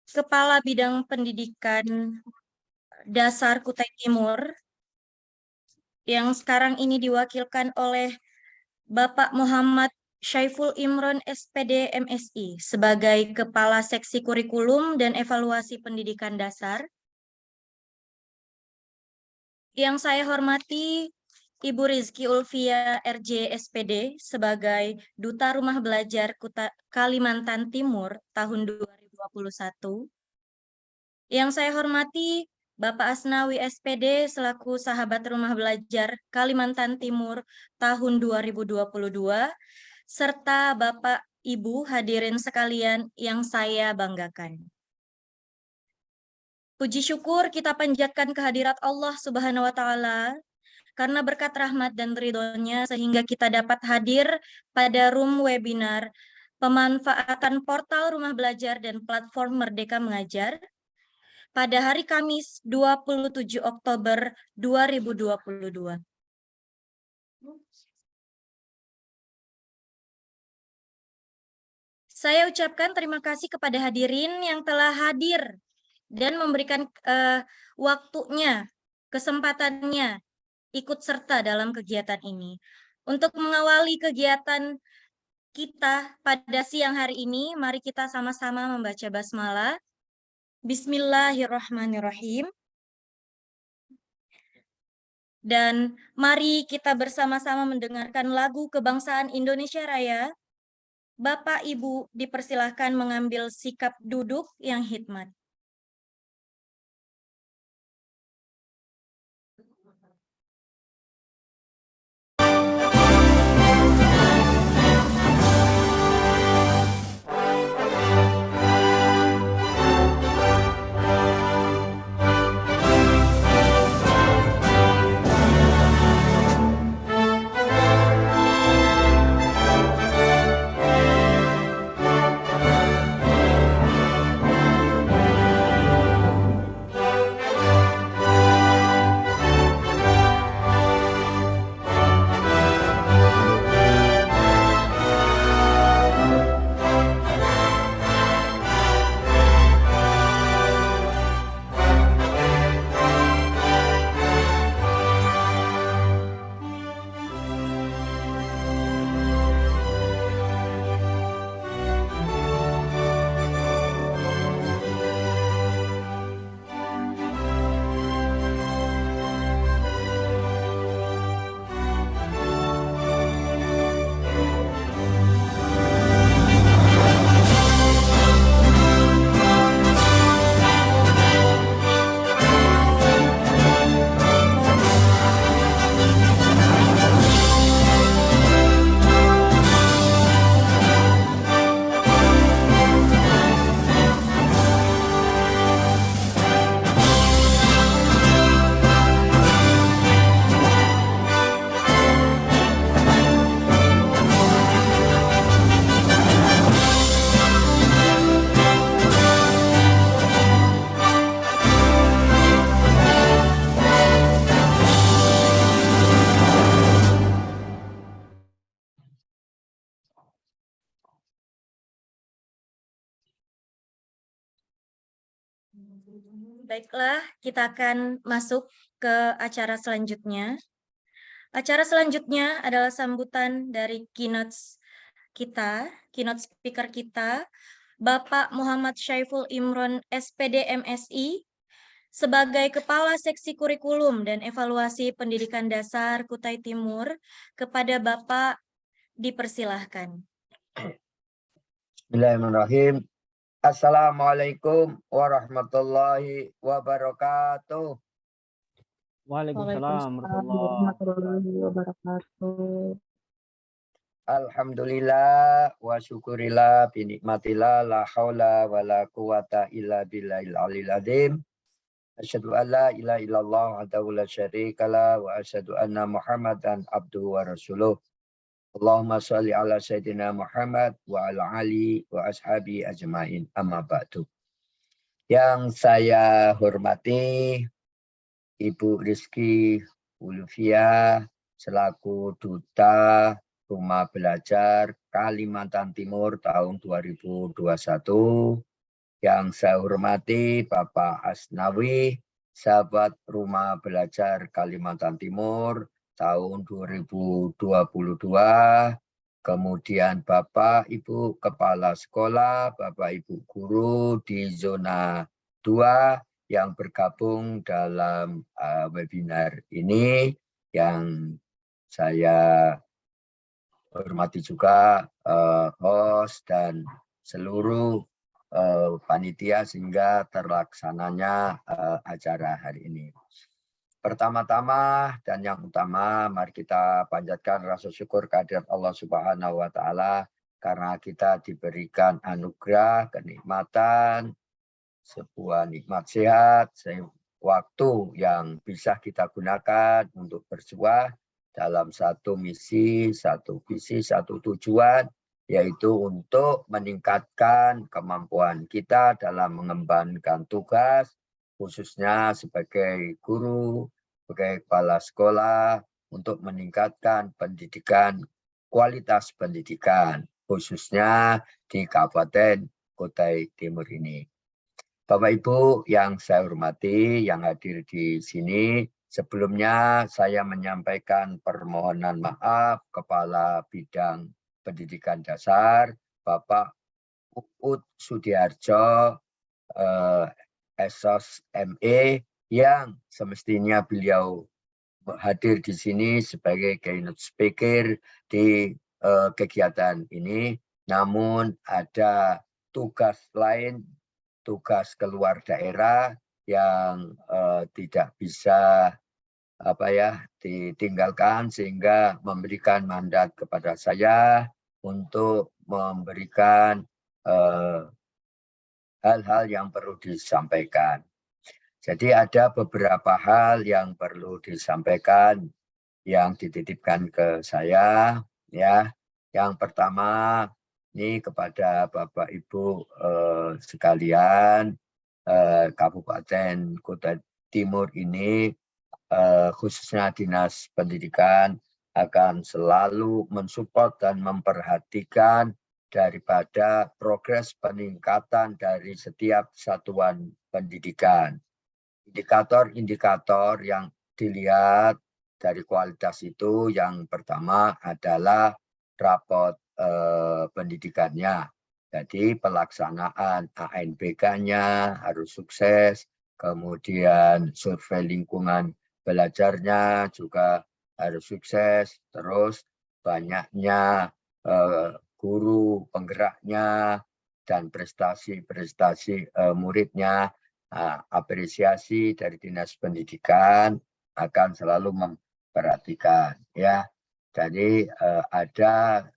Kepala Bidang Pendidikan Dasar Kutai Timur yang sekarang ini diwakilkan oleh Bapak Muhammad Syaiful Imron SPD MSI sebagai Kepala Seksi Kurikulum dan Evaluasi Pendidikan Dasar. Yang saya hormati Ibu Rizky Ulfia RJ SPD sebagai Duta Rumah Belajar Kalimantan Timur tahun 2021. Yang saya hormati Bapak Asnawi SPD selaku Sahabat Rumah Belajar Kalimantan Timur tahun 2022, serta Bapak Ibu hadirin sekalian yang saya banggakan. Puji syukur kita panjatkan kehadirat Allah Subhanahu wa Ta'ala karena berkat rahmat dan ridhonya sehingga kita dapat hadir pada room webinar pemanfaatan portal rumah belajar dan platform Merdeka Mengajar pada hari Kamis 27 Oktober 2022. Saya ucapkan terima kasih kepada hadirin yang telah hadir dan memberikan waktunya, kesempatannya ikut serta dalam kegiatan ini. Untuk mengawali kegiatan kita pada siang hari ini, mari kita sama-sama membaca basmalah. Bismillahirrahmanirrahim. Dan mari kita bersama-sama mendengarkan lagu Kebangsaan Indonesia Raya. Bapak Ibu dipersilahkan mengambil sikap duduk yang hikmat. Baiklah, kita akan masuk ke acara selanjutnya. Acara selanjutnya adalah sambutan dari keynote speaker kita, Bapak Muhammad Syaiful Imron SPD MSI, sebagai Kepala Seksi Kurikulum dan Evaluasi Pendidikan Dasar Kutai Timur. Kepada Bapak dipersilahkan. Bismillahirrahmanirrahim. Assalamualaikum warahmatullahi wabarakatuh. Waalaikumsalam warahmatullahi wabarakatuh. Alhamdulillah wa syukurillah binikmatillah la haula wa la quwata illa billahil aliyil azim. Asyhadu an la ilaha illallah wahdahu la syarikalah wa asyhadu anna Muhammadan abduhu wa rasuluh. Allahumma sholli ala sayyidina Muhammad wa ala ali wa ashabi ajmain, amma ba'du. Yang saya hormati Ibu Rizky Ulfia selaku Duta Rumah Belajar Kalimantan Timur tahun 2021, yang saya hormati Bapak Asnawi, sahabat Rumah Belajar Kalimantan Timur tahun 2022, kemudian Bapak Ibu Kepala Sekolah, Bapak Ibu Guru di zona 2 yang bergabung dalam webinar ini, yang saya hormati juga host dan seluruh panitia sehingga terlaksananya acara hari ini. Pertama-tama dan yang utama, mari kita panjatkan rasa syukur kehadirat Allah Subhanahu wa Ta'ala karena kita diberikan anugerah, kenikmatan, sebuah nikmat sehat, waktu yang bisa kita gunakan untuk bersuah dalam satu misi, satu visi, satu tujuan, yaitu untuk meningkatkan kemampuan kita dalam mengembangkan tugas, khususnya sebagai guru, sebagai kepala sekolah, untuk meningkatkan pendidikan, kualitas pendidikan, khususnya di Kabupaten Kutai Timur ini. Bapak Ibu yang saya hormati, yang hadir di sini, sebelumnya saya menyampaikan permohonan maaf Kepala Bidang Pendidikan Dasar, Bapak Uut Sudiharjo, Esos ME, yang semestinya beliau hadir di sini sebagai keynote speaker di kegiatan ini, namun ada tugas lain, tugas keluar daerah yang tidak bisa ditinggalkan, sehingga memberikan mandat kepada saya untuk memberikan hal-hal yang perlu disampaikan. Jadi ada beberapa hal yang perlu disampaikan yang dititipkan ke saya, ya. Yang pertama, ini kepada Bapak Ibu sekalian, Kabupaten Kutai Timur ini, khususnya Dinas Pendidikan, akan selalu mensupport dan memperhatikan daripada progres peningkatan dari setiap satuan pendidikan. Indikator-indikator yang dilihat dari kualitas itu, yang pertama adalah rapot pendidikannya. Jadi pelaksanaan ANBK-nya harus sukses, kemudian survei lingkungan belajarnya juga harus sukses, terus banyaknya guru penggeraknya dan prestasi-prestasi muridnya. Apresiasi dari Dinas Pendidikan akan selalu memperhatikan, ya. Jadi ada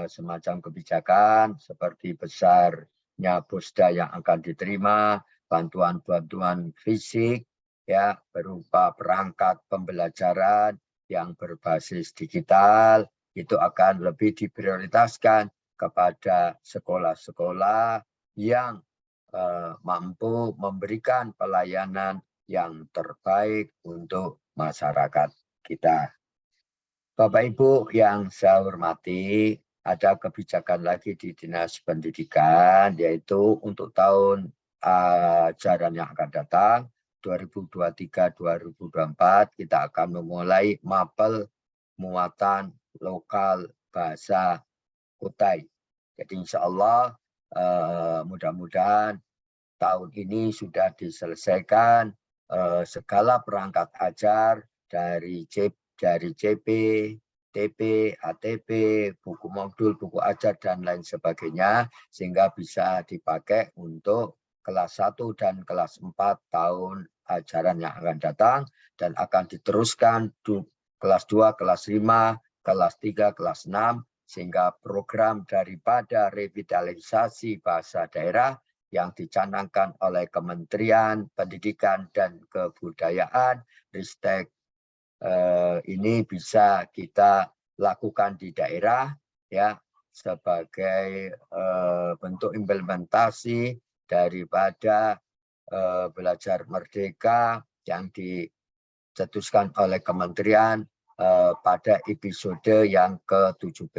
semacam kebijakan seperti besarnya BOSDA yang akan diterima, bantuan-bantuan fisik, ya, berupa perangkat pembelajaran yang berbasis digital, itu akan lebih diprioritaskan kepada sekolah-sekolah yang mampu memberikan pelayanan yang terbaik untuk masyarakat kita. Bapak Ibu yang saya hormati, ada kebijakan lagi di Dinas Pendidikan, yaitu untuk tahun ajaran yang akan datang, 2023-2024, kita akan memulai mapel muatan lokal bahasa Kutai. Jadi insya Allah mudah-mudahan tahun ini sudah diselesaikan segala perangkat ajar dari CP, TP, ATP, buku modul, buku ajar, dan lain sebagainya, sehingga bisa dipakai untuk kelas 1 dan kelas 4 tahun ajaran yang akan datang, dan akan diteruskan kelas 2, kelas 5, kelas 3, kelas 6, sehingga program daripada revitalisasi bahasa daerah yang dicanangkan oleh Kementerian Pendidikan dan Kebudayaan, Ristek, ini bisa kita lakukan di daerah, ya, sebagai bentuk implementasi daripada belajar merdeka yang dicetuskan oleh Kementerian pada episode yang ke-17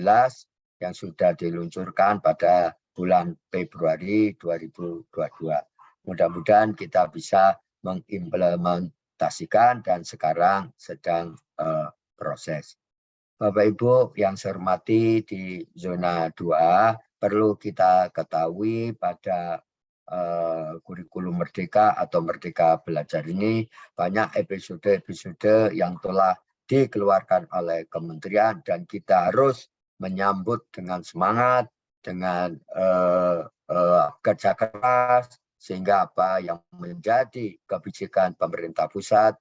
yang sudah diluncurkan pada bulan Februari 2022. Mudah-mudahan kita bisa mengimplementasikan dan sekarang sedang proses. Bapak Ibu yang saya hormati, di zona 2 perlu kita ketahui pada kurikulum Merdeka atau Merdeka Belajar ini banyak episode-episode yang telah dikeluarkan oleh kementerian dan kita harus menyambut dengan semangat, dengan kerja keras, sehingga apa yang menjadi kebijakan pemerintah pusat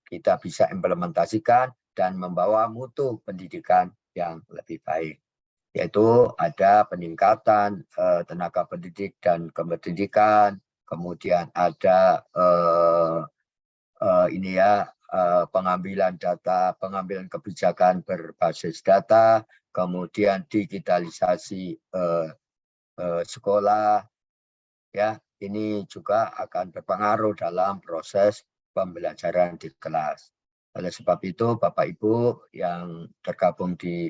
kita bisa implementasikan dan membawa mutu pendidikan yang lebih baik. Yaitu ada peningkatan tenaga pendidik dan kependidikan, kemudian ada pengambilan data, pengambilan kebijakan berbasis data, kemudian digitalisasi sekolah, ya ini juga akan berpengaruh dalam proses pembelajaran di kelas. Oleh sebab itu, Bapak Ibu yang tergabung di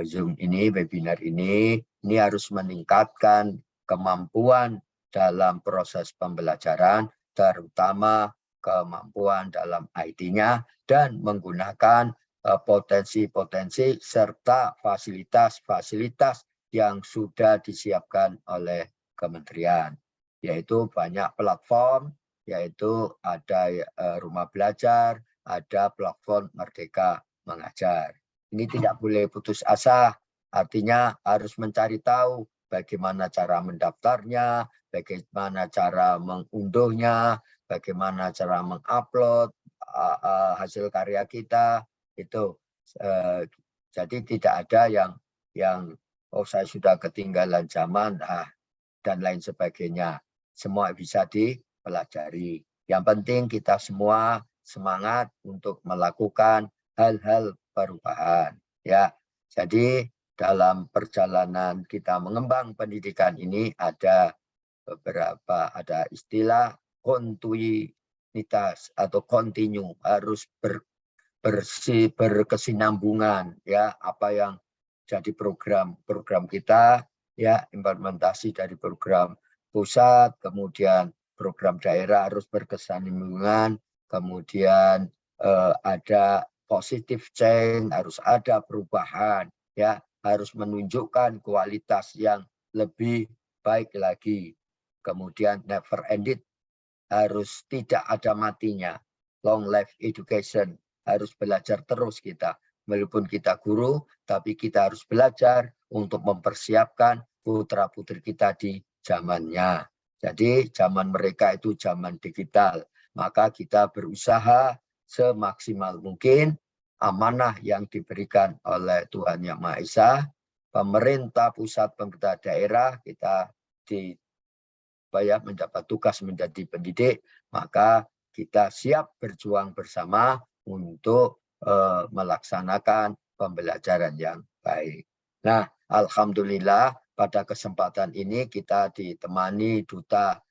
Zoom ini, webinar ini harus meningkatkan kemampuan dalam proses pembelajaran, terutama kemampuan dalam IT-nya dan menggunakan potensi-potensi serta fasilitas-fasilitas yang sudah disiapkan oleh kementerian, yaitu banyak platform, yaitu ada rumah belajar, ada platform Merdeka Mengajar. Ini tidak boleh putus asa, artinya harus mencari tahu bagaimana cara mendaftarnya, bagaimana cara mengunduhnya, bagaimana cara mengupload hasil karya kita, itu. Jadi tidak ada yang oh saya sudah ketinggalan zaman dan lain sebagainya. Semua bisa dipelajari. Yang penting kita semua semangat untuk melakukan hal-hal perubahan, ya. Jadi dalam perjalanan kita mengembang pendidikan ini ada istilah kontinuitas atau kontinu, harus berkesinambungan, ya, apa yang jadi program kita, ya, implementasi dari program pusat, kemudian program daerah harus berkesinambungan, kemudian ada positive change, harus ada perubahan, ya, harus menunjukkan kualitas yang lebih baik lagi. Kemudian never ended, harus tidak ada matinya. Long life education, harus belajar terus kita. Walaupun kita guru, tapi kita harus belajar untuk mempersiapkan putra-putri kita di zamannya. Jadi zaman mereka itu zaman digital. Maka kita berusaha semaksimal mungkin amanah yang diberikan oleh Tuhan Yang Maha Esa, pemerintah pusat, pemerintah daerah, kita mendapat tugas menjadi pendidik, maka kita siap berjuang bersama untuk melaksanakan pembelajaran yang baik. Nah, alhamdulillah pada kesempatan ini kita ditemani Duta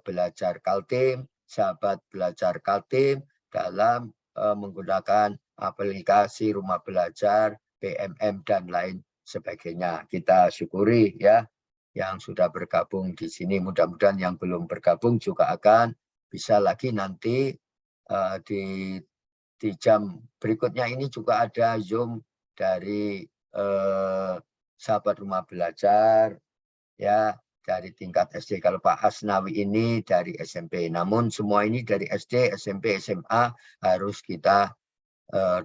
Belajar Kaltim, sahabat belajar Kaltim dalam menggunakan aplikasi rumah belajar, PMM dan lain sebagainya. Kita syukuri, ya, yang sudah bergabung di sini. Mudah-mudahan yang belum bergabung juga akan bisa lagi nanti di jam berikutnya ini juga ada Zoom dari sahabat rumah belajar, ya, dari tingkat SD. Kalau Pak Asnawi ini dari SMP. Namun semua ini dari SD, SMP, SMA harus kita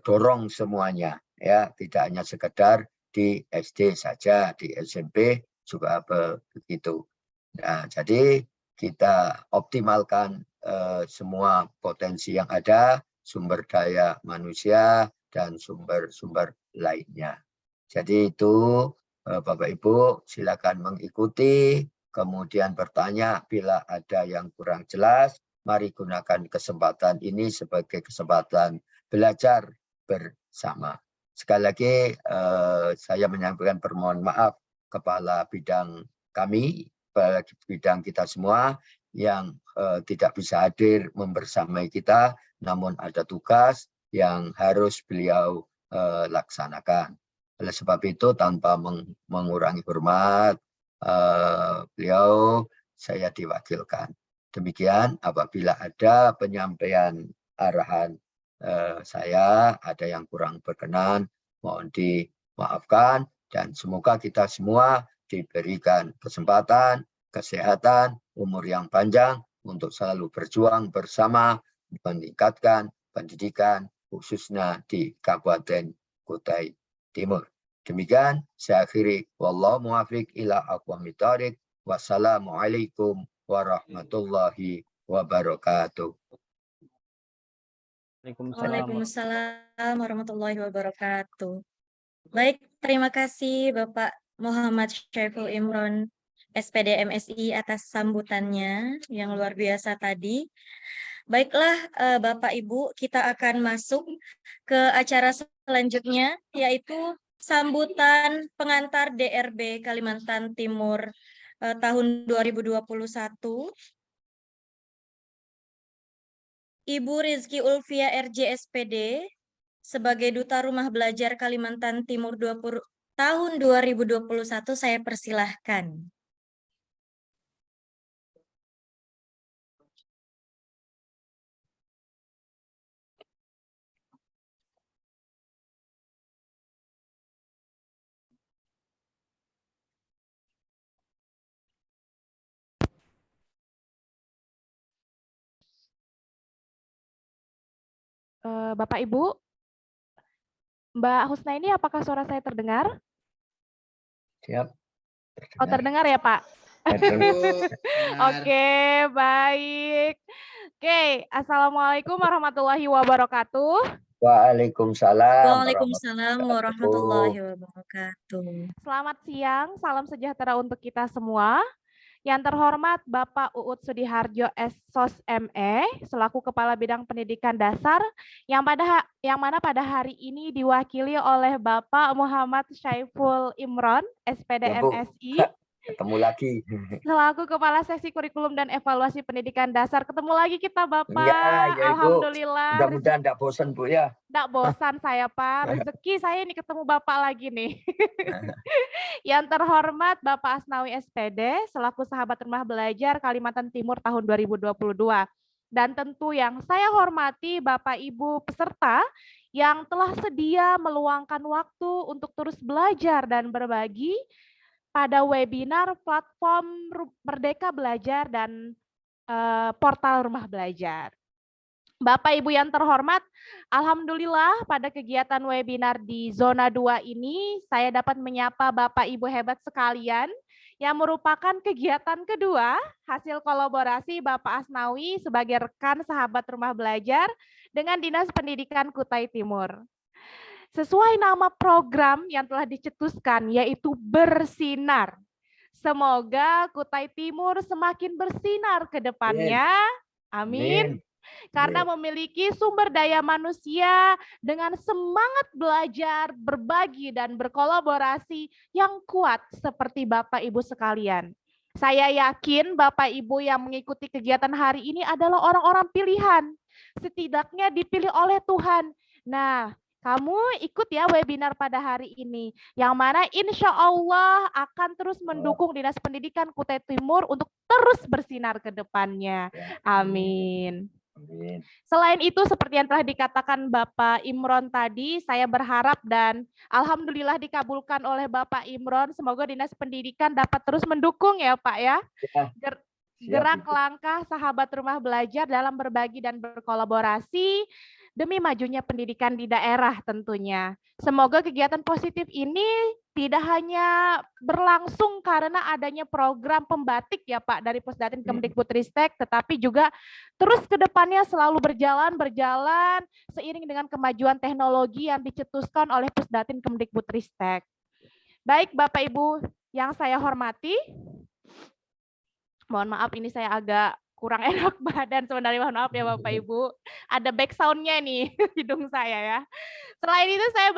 dorong semuanya, ya, tidak hanya sekedar di SD saja, di SMP juga begitu. Nah, jadi kita optimalkan semua potensi yang ada, sumber daya manusia dan sumber-sumber lainnya. Jadi itu Bapak Ibu silakan mengikuti, kemudian bertanya bila ada yang kurang jelas. Mari gunakan kesempatan ini sebagai kesempatan belajar bersama. Sekali lagi saya menyampaikan permohonan maaf kepala bidang kami, bidang kita semua yang tidak bisa hadir membersamai kita, namun ada tugas yang harus beliau laksanakan. Oleh sebab itu tanpa mengurangi hormat, beliau saya diwakilkan. Demikian apabila ada penyampaian arahan saya, ada yang kurang berkenan, mohon dimaafkan dan semoga kita semua diberikan kesempatan, kesehatan, umur yang panjang untuk selalu berjuang bersama meningkatkan pendidikan khususnya di Kabupaten Kutai Timur. Demikian saya akhiri. Wallahu muwaffiq ila aqwamit thoriq. Wassalamualaikum warahmatullahi wabarakatuh. Waalaikumsalam warahmatullahi wabarakatuh. Baik, terima kasih Bapak Muhammad Syaiful Imron, SPD MSI atas sambutannya yang luar biasa tadi. Baiklah Bapak Ibu, kita akan masuk ke acara selanjutnya, yaitu sambutan pengantar DRB Kalimantan Timur tahun 2021. Ibu Rizky Ulfia RJ SPD sebagai Duta Rumah Belajar Kalimantan Timur tahun 2021 saya persilahkan. Bapak Ibu, Mbak Husnaini, apakah suara saya terdengar? Siap. Oh, terdengar ya, Pak? Oke, baik. Oke, Assalamualaikum warahmatullahi wabarakatuh. Waalaikumsalam Waalaikumsalam warahmatullahi wabarakatuh. Selamat siang, salam sejahtera untuk kita semua. Yang terhormat Bapak Uut Sudiharjo SSOS ME selaku Kepala Bidang Pendidikan Dasar yang mana pada hari ini diwakili oleh Bapak Muhammad Syaiful Imron SPD MSI. Ketemu lagi. Selaku Kepala Seksi Kurikulum dan Evaluasi Pendidikan Dasar. Ketemu lagi kita Bapak. Ya, Alhamdulillah. Mudah-mudahan tidak bosan Bu ya. Tidak bosan saya Pak. Rezeki saya ini ketemu Bapak lagi nih. Yang terhormat Bapak Asnawi SPD selaku Sahabat Rumah Belajar Kalimantan Timur tahun 2022. Dan tentu yang saya hormati Bapak Ibu peserta yang telah sedia meluangkan waktu untuk terus belajar dan berbagi pada webinar platform Merdeka Belajar dan portal Rumah Belajar. Bapak Ibu yang terhormat, alhamdulillah pada kegiatan webinar di zona 2 ini saya dapat menyapa Bapak Ibu hebat sekalian yang merupakan kegiatan kedua hasil kolaborasi Bapak Asnawi sebagai rekan sahabat Rumah Belajar dengan Dinas Pendidikan Kutai Timur. Sesuai nama program yang telah dicetuskan yaitu bersinar. Semoga Kutai Timur semakin bersinar ke depannya. Amin. Karena memiliki sumber daya manusia dengan semangat belajar, berbagi, dan berkolaborasi yang kuat seperti Bapak Ibu sekalian. Saya yakin Bapak Ibu yang mengikuti kegiatan hari ini adalah orang-orang pilihan. Setidaknya dipilih oleh Tuhan. Nah, kamu ikut ya webinar pada hari ini, yang mana insya Allah akan terus mendukung Dinas Pendidikan Kutai Timur untuk terus bersinar ke depannya. Amin. Selain itu, seperti yang telah dikatakan Bapak Imron tadi, saya berharap dan alhamdulillah dikabulkan oleh Bapak Imron. Semoga Dinas Pendidikan dapat terus mendukung ya Pak ya. Gerak langkah sahabat Rumah Belajar dalam berbagi dan berkolaborasi demi majunya pendidikan di daerah tentunya. Semoga kegiatan positif ini tidak hanya berlangsung karena adanya program pembatik ya Pak dari Pusdatin Kemdikbudristek, tetapi juga terus ke depannya selalu berjalan seiring dengan kemajuan teknologi yang dicetuskan oleh Pusdatin Kemdikbudristek. Baik Bapak Ibu yang saya hormati, mohon maaf ini saya agak kurang enak badan sebenarnya, mohon maaf ya Bapak Ibu. Ada back sound-nya nih hidung saya ya. Selain itu saya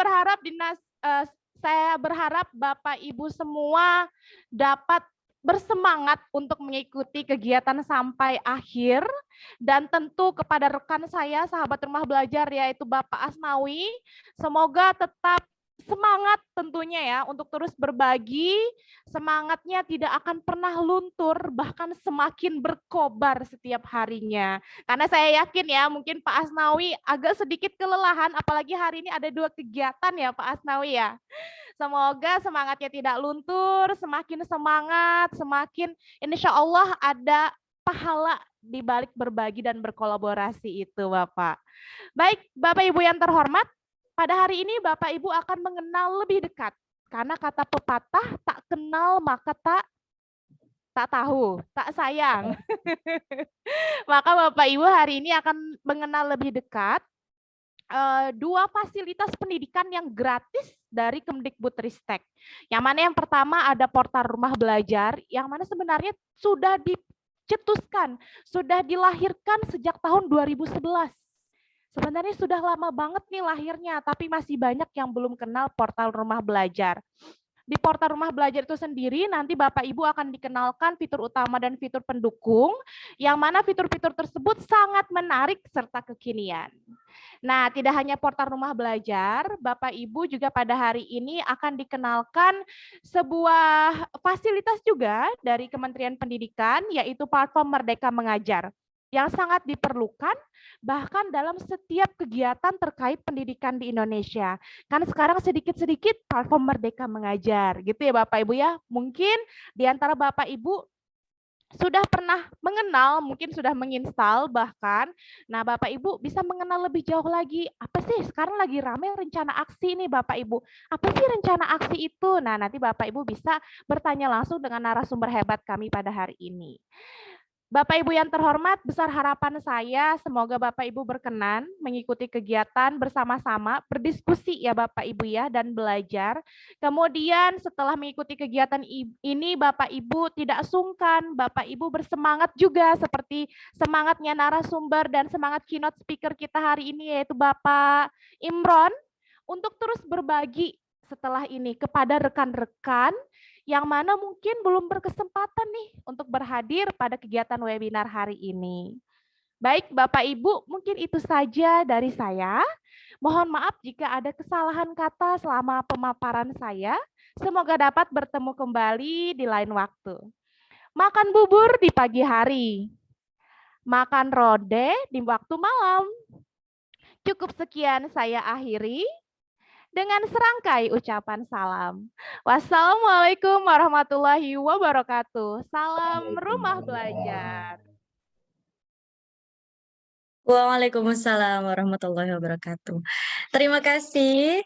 berharap Bapak Ibu semua dapat bersemangat untuk mengikuti kegiatan sampai akhir, dan tentu kepada rekan saya sahabat Rumah Belajar yaitu Bapak Asnawi, semoga tetap semangat tentunya ya untuk terus berbagi, semangatnya tidak akan pernah luntur, bahkan semakin berkobar setiap harinya. Karena saya yakin ya, mungkin Pak Asnawi agak sedikit kelelahan, apalagi hari ini ada 2 kegiatan ya Pak Asnawi ya. Semoga semangatnya tidak luntur, semakin semangat, semakin insya Allah ada pahala di balik berbagi dan berkolaborasi itu Bapak. Baik, Bapak Ibu yang terhormat, pada hari ini Bapak Ibu akan mengenal lebih dekat. Karena kata pepatah, tak kenal maka tak tahu, tak sayang. Maka Bapak Ibu hari ini akan mengenal lebih dekat 2 fasilitas pendidikan yang gratis dari Kemdikbudristek. Yang mana yang pertama ada portal rumah belajar, yang mana sebenarnya sudah dicetuskan, sudah dilahirkan sejak tahun 2011. Sebenarnya sudah lama banget nih lahirnya, tapi masih banyak yang belum kenal portal rumah belajar. Di portal rumah belajar itu sendiri nanti Bapak Ibu akan dikenalkan fitur utama dan fitur pendukung, yang mana fitur-fitur tersebut sangat menarik serta kekinian. Nah, tidak hanya portal rumah belajar, Bapak Ibu juga pada hari ini akan dikenalkan sebuah fasilitas juga dari Kementerian Pendidikan, yaitu platform Merdeka Mengajar, yang sangat diperlukan bahkan dalam setiap kegiatan terkait pendidikan di Indonesia. Kan sekarang sedikit-sedikit platform Merdeka Mengajar, gitu ya Bapak Ibu ya. Mungkin di antara Bapak Ibu sudah pernah mengenal, mungkin sudah menginstal bahkan. Nah, Bapak Ibu bisa mengenal lebih jauh lagi. Apa sih sekarang lagi ramai rencana aksi nih Bapak Ibu? Apa sih rencana aksi itu? Nah, nanti Bapak Ibu bisa bertanya langsung dengan narasumber hebat kami pada hari ini. Bapak Ibu yang terhormat, besar harapan saya semoga Bapak Ibu berkenan mengikuti kegiatan bersama-sama, berdiskusi ya Bapak Ibu ya, dan belajar. Kemudian setelah mengikuti kegiatan ini Bapak Ibu tidak sungkan, Bapak Ibu bersemangat juga seperti semangatnya narasumber dan semangat keynote speaker kita hari ini yaitu Bapak Imron untuk terus berbagi setelah ini kepada rekan-rekan yang mana mungkin belum berkesempatan nih untuk berhadir pada kegiatan webinar hari ini. Baik Bapak Ibu, mungkin itu saja dari saya. Mohon maaf jika ada kesalahan kata selama pemaparan saya. Semoga dapat bertemu kembali di lain waktu. Makan bubur di pagi hari, makan rode di waktu malam. Cukup sekian saya akhiri dengan serangkai ucapan salam. Wassalamualaikum warahmatullahi wabarakatuh. Salam rumah belajar. Waalaikumsalam warahmatullahi wabarakatuh. Terima kasih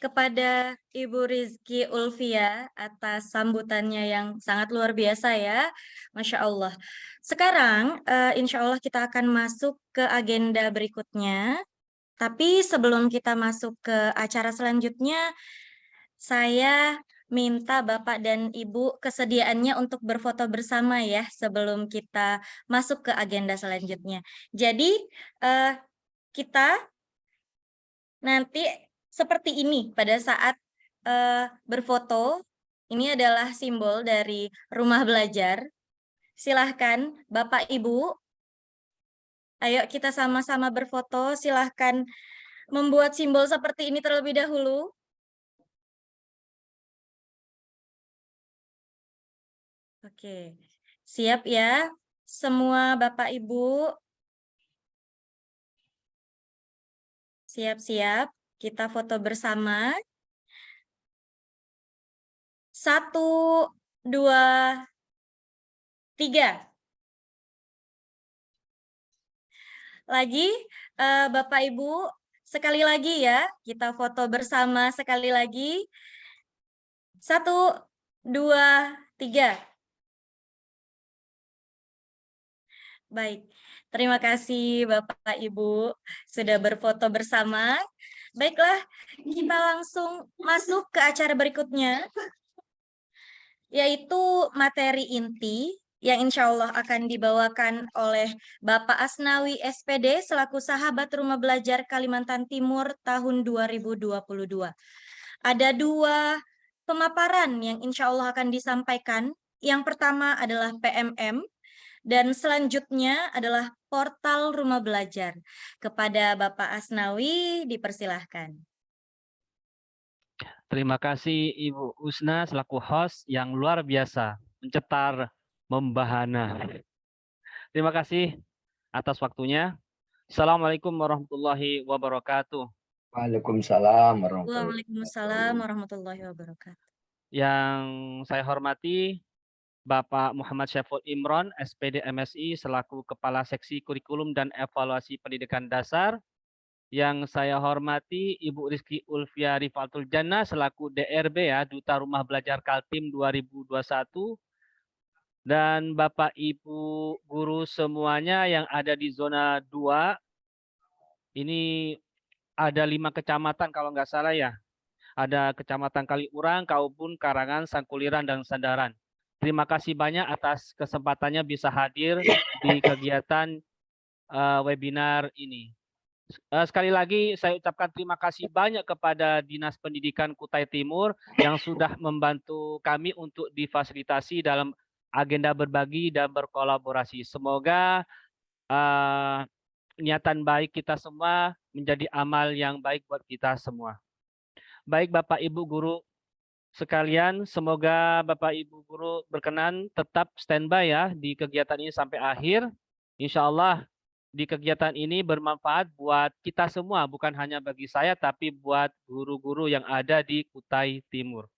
kepada Ibu Rizky Ulfia atas sambutannya yang sangat luar biasa ya. Masya Allah. Sekarang insya Allah kita akan masuk ke agenda berikutnya. Tapi sebelum kita masuk ke acara selanjutnya, saya minta Bapak dan Ibu kesediaannya untuk berfoto bersama ya sebelum kita masuk ke agenda selanjutnya. Jadi kita nanti seperti ini pada saat berfoto. Ini adalah simbol dari rumah belajar. Silahkan Bapak Ibu, ayo kita sama-sama berfoto. Silahkan membuat simbol seperti ini terlebih dahulu. Oke, siap ya semua Bapak Ibu? Siap-siap, kita foto bersama. 1, 2, 3. Lagi, Bapak Ibu, sekali lagi ya, kita foto bersama sekali lagi. 1, 2, 3. Baik, terima kasih Bapak Ibu sudah berfoto bersama. Baiklah, kita langsung masuk ke acara berikutnya, yaitu materi inti yang insya Allah akan dibawakan oleh Bapak Asnawi SPD selaku Sahabat Rumah Belajar Kalimantan Timur tahun 2022. Ada 2 pemaparan yang insya Allah akan disampaikan. Yang pertama adalah PMM, dan selanjutnya adalah portal rumah belajar. Kepada Bapak Asnawi, dipersilahkan. Terima kasih Ibu Usna selaku host yang luar biasa, mencetar, membahana. Terima kasih atas waktunya. Assalamualaikum warahmatullahi wabarakatuh. Waalaikumsalam warahmatullahi Waalaikumsalam warahmatullahi wabarakatuh. Yang saya hormati Bapak Muhammad Syaiful Imron, SPD MSI selaku Kepala Seksi Kurikulum dan Evaluasi Pendidikan Dasar. Yang saya hormati Ibu Rizky Ulfia Rifatul Jannah selaku DRB ya, Duta Rumah Belajar Kaltim 2021. Dan Bapak Ibu guru semuanya yang ada di zona 2. Ini ada 5 kecamatan kalau nggak salah ya. Ada Kecamatan Kaliurang, Kaubun, Karangan, Sangkuliran, dan Sandaran. Terima kasih banyak atas kesempatannya bisa hadir di kegiatan webinar ini. Sekali lagi saya ucapkan terima kasih banyak kepada Dinas Pendidikan Kutai Timur yang sudah membantu kami untuk difasilitasi dalam agenda berbagi dan berkolaborasi. Semoga niatan baik kita semua menjadi amal yang baik buat kita semua. Baik Bapak Ibu guru sekalian, semoga Bapak Ibu guru berkenan tetap standby ya di kegiatan ini sampai akhir. Insya Allah di kegiatan ini bermanfaat buat kita semua, bukan hanya bagi saya, tapi buat guru-guru yang ada di Kutai Timur.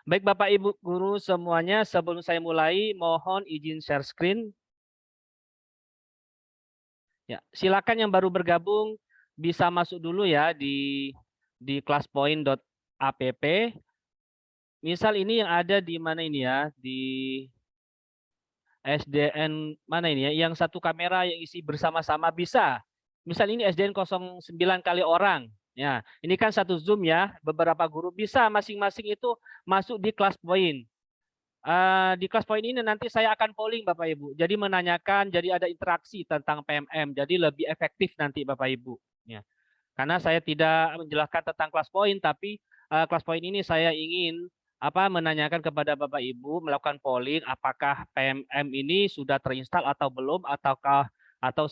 Baik Bapak Ibu guru semuanya, sebelum saya mulai, mohon izin share screen. Ya, silakan yang baru bergabung bisa masuk dulu ya di classpoint.app. Misal ini yang ada di mana ini ya, di SDN mana ini ya, yang satu kamera yang isi bersama-sama bisa. Misal ini SDN 09 kali orang. Ya, ini kan satu Zoom ya, beberapa guru bisa masing-masing itu masuk di Classpoint. Di Classpoint ini nanti saya akan polling Bapak Ibu. Jadi menanyakan, jadi ada interaksi tentang PMM. Jadi lebih efektif nanti Bapak Ibu. Ya. Karena saya tidak menjelaskan tentang Classpoint, tapi Classpoint ini saya ingin menanyakan kepada Bapak Ibu, melakukan polling apakah PMM ini sudah terinstall atau belum, ataukah atau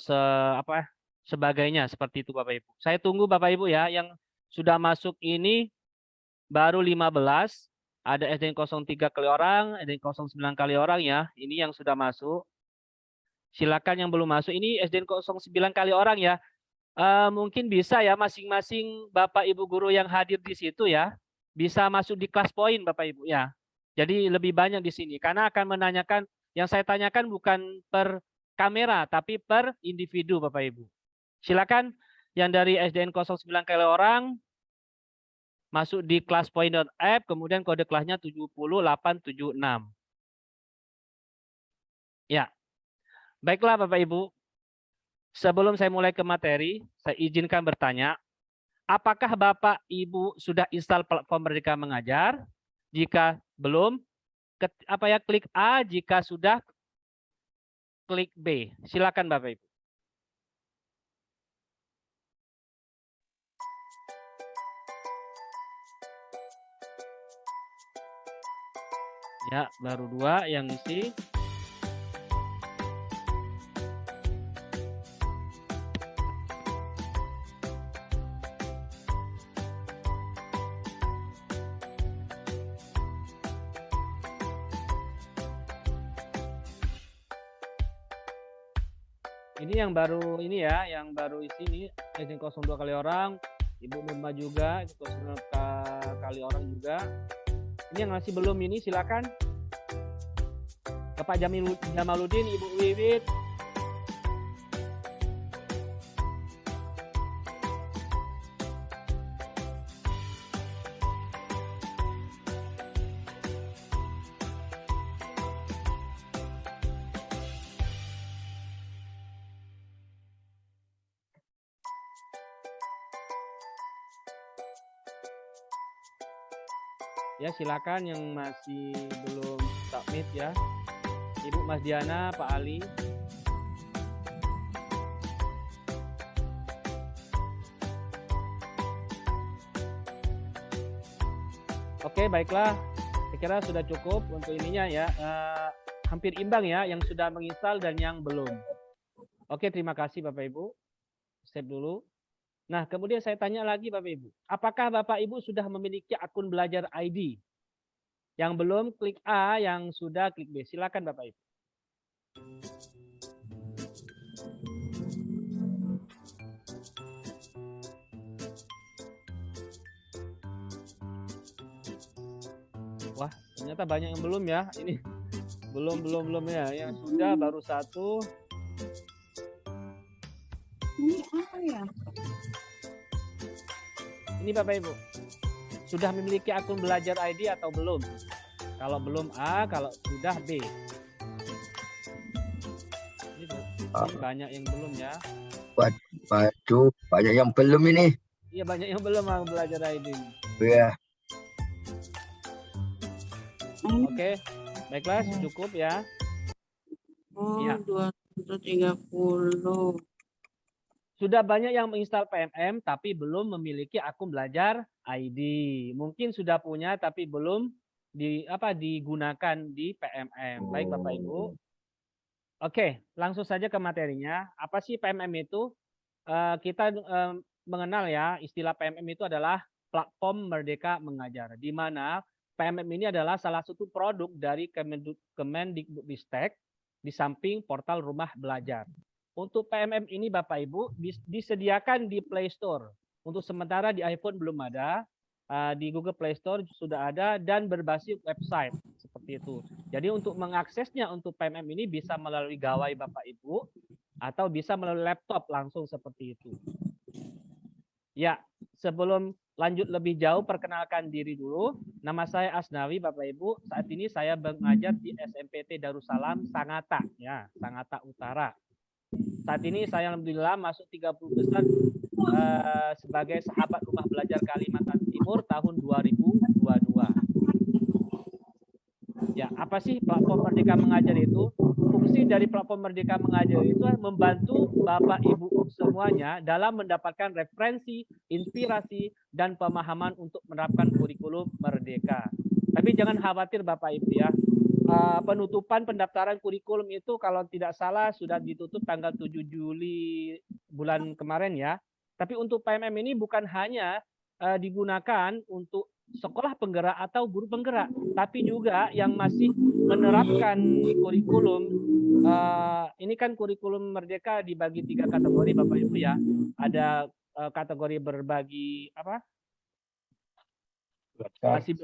sebagainya seperti itu Bapak Ibu. Saya tunggu Bapak Ibu ya, yang sudah masuk ini baru 15, ada SDN 03 kali orang, SDN 09 kali orang ya, ini yang sudah masuk. Silakan yang belum masuk, ini SDN 09 kali orang ya. Mungkin bisa ya masing-masing Bapak Ibu guru yang hadir di situ ya, bisa masuk di Classpoint Bapak Ibu ya. Jadi lebih banyak di sini karena akan menanyakan, yang saya tanyakan bukan per kamera tapi per individu Bapak Ibu. Silakan yang dari SDN 09 kali orang masuk di classpoint.app, kemudian kode kelasnya 70876. Ya. Baiklah Bapak Ibu. Sebelum saya mulai ke materi, saya izinkan bertanya, apakah Bapak Ibu sudah install platform Merdeka Mengajar? Jika belum, klik A, jika sudah klik B. Silakan Bapak Ibu. Ya, baru 2 yang isi. Ini yang baru ini ya, yang baru isi ini SDN 02 kali orang, Ibu Nurma juga, 09 kali orang juga. Ini yang masih belum ini silakan. Bapak Jamaluddin, Ibu Wiwit. Ya silakan yang masih belum submit ya. Ibu Mas Diana, Pak Ali. Oke, baiklah. Saya kira sudah cukup untuk ininya ya. Hampir imbang ya yang sudah menginstal dan yang belum. Oke, terima kasih Bapak Ibu. Save dulu. Nah, kemudian saya tanya lagi Bapak Ibu, apakah Bapak Ibu sudah memiliki akun belajar ID? Yang belum klik A, yang sudah klik B. Silakan Bapak Ibu. Wah, ternyata banyak yang belum ya. Ini belum ya. Yang sudah baru 1. Ini apa ya? Ini Bapak Ibu. Sudah memiliki akun belajar ID atau belum? Kalau belum A, kalau sudah B. Ini banyak yang belum ya. Waduh, banyak yang belum ini. Iya, banyak yang belum belajar ID. Ya. Oke, baiklah, cukup ya. Oh, Iya. 230. Sudah banyak yang menginstal PMM tapi belum memiliki akun belajar ID. Mungkin sudah punya tapi belum digunakan di PMM. Baik Bapak Ibu. Oke, langsung saja ke materinya. Apa sih PMM itu? Kita mengenal ya, istilah PMM itu adalah platform Merdeka Mengajar, di mana PMM ini adalah salah satu produk dari Kemendikbudristek di samping portal Rumah Belajar. Untuk PMM ini Bapak Ibu disediakan di Play Store. Untuk sementara di iPhone belum ada, di Google Play Store sudah ada dan berbasis website seperti itu. Jadi untuk mengaksesnya untuk PMM ini bisa melalui gawai Bapak Ibu atau bisa melalui laptop langsung seperti itu. Ya, sebelum lanjut lebih jauh, perkenalkan diri dulu. Nama saya Asnawi, Bapak Ibu. Saat ini saya mengajar di SMPT Darussalam Sangatta, ya, Sangatta Utara. Saat ini saya alhamdulillah masuk 30 besar sebagai sahabat Rumah Belajar Kalimantan Timur tahun 2022. Ya, apa sih platform Merdeka Mengajar itu? Fungsi dari platform Merdeka Mengajar itu membantu Bapak Ibu semuanya dalam mendapatkan referensi, inspirasi, dan pemahaman untuk menerapkan kurikulum Merdeka. Tapi jangan khawatir Bapak Ibu ya. Penutupan pendaftaran kurikulum itu kalau tidak salah sudah ditutup tanggal 7 Juli bulan kemarin ya. Tapi untuk PMM ini bukan hanya digunakan untuk sekolah penggerak atau guru penggerak, tapi juga yang masih menerapkan kurikulum. Ini kan kurikulum Merdeka dibagi 3 kategori Bapak Ibu ya. Ada kategori berbagi apa? Masih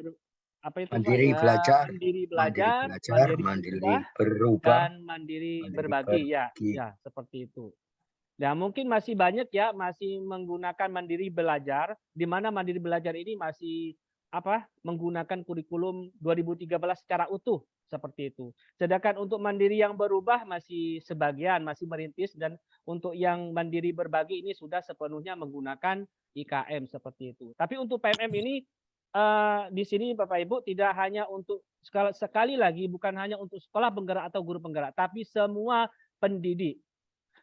apa itu Mandiri Pak? belajar, Mandiri belajar, mandiri berubah, berubah, dan mandiri berbagi ya, ya seperti itu. Nah, mungkin masih banyak ya masih menggunakan mandiri belajar, di mana mandiri belajar ini masih menggunakan kurikulum 2013 secara utuh seperti itu. Sedangkan untuk mandiri yang berubah masih sebagian masih merintis, dan untuk yang mandiri berbagi ini sudah sepenuhnya menggunakan IKM seperti itu. Tapi untuk PMM ini di sini Bapak Ibu tidak hanya untuk sekali lagi bukan hanya untuk sekolah penggerak atau guru penggerak, tapi semua pendidik.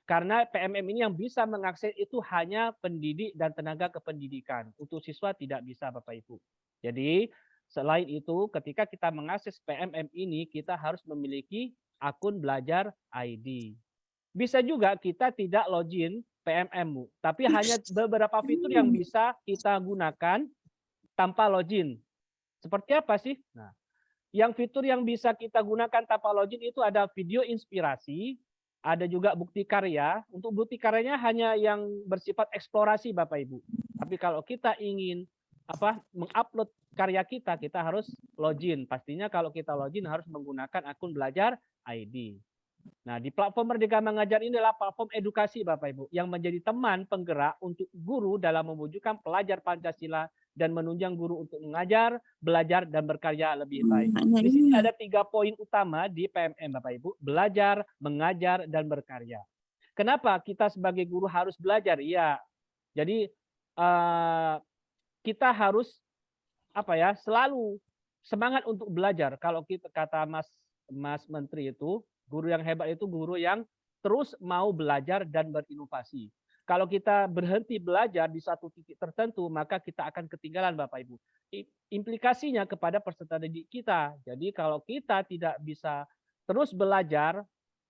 Karena PMM ini yang bisa mengakses itu hanya pendidik dan tenaga kependidikan. Untuk siswa tidak bisa Bapak Ibu. Jadi selain itu ketika kita mengakses PMM ini kita harus memiliki akun belajar ID. Bisa juga kita tidak login PMM, tapi hanya beberapa fitur yang bisa kita gunakan tanpa login. Seperti apa sih? Nah, yang fitur yang bisa kita gunakan tanpa login itu ada video inspirasi, ada juga bukti karya. Untuk bukti karyanya hanya yang bersifat eksplorasi Bapak Ibu. Tapi kalau kita ingin mengupload karya kita harus login. Pastinya kalau kita login harus menggunakan akun belajar ID. Nah, di platform Merdeka Mengajar ini adalah platform edukasi Bapak Ibu yang menjadi teman penggerak untuk guru dalam mewujudkan pelajar Pancasila dan menunjang guru untuk mengajar, belajar, dan berkarya lebih baik. Di sini ada 3 poin utama di PMM Bapak Ibu, belajar, mengajar, dan berkarya. Kenapa kita sebagai guru harus belajar? Ya, jadi kita harus selalu semangat untuk belajar. Kalau kita kata Mas Menteri itu, guru yang hebat itu guru yang terus mau belajar dan berinovasi. Kalau kita berhenti belajar di satu titik tertentu, maka kita akan ketinggalan Bapak Ibu. Implikasinya kepada peserta didik kita. Jadi kalau kita tidak bisa terus belajar,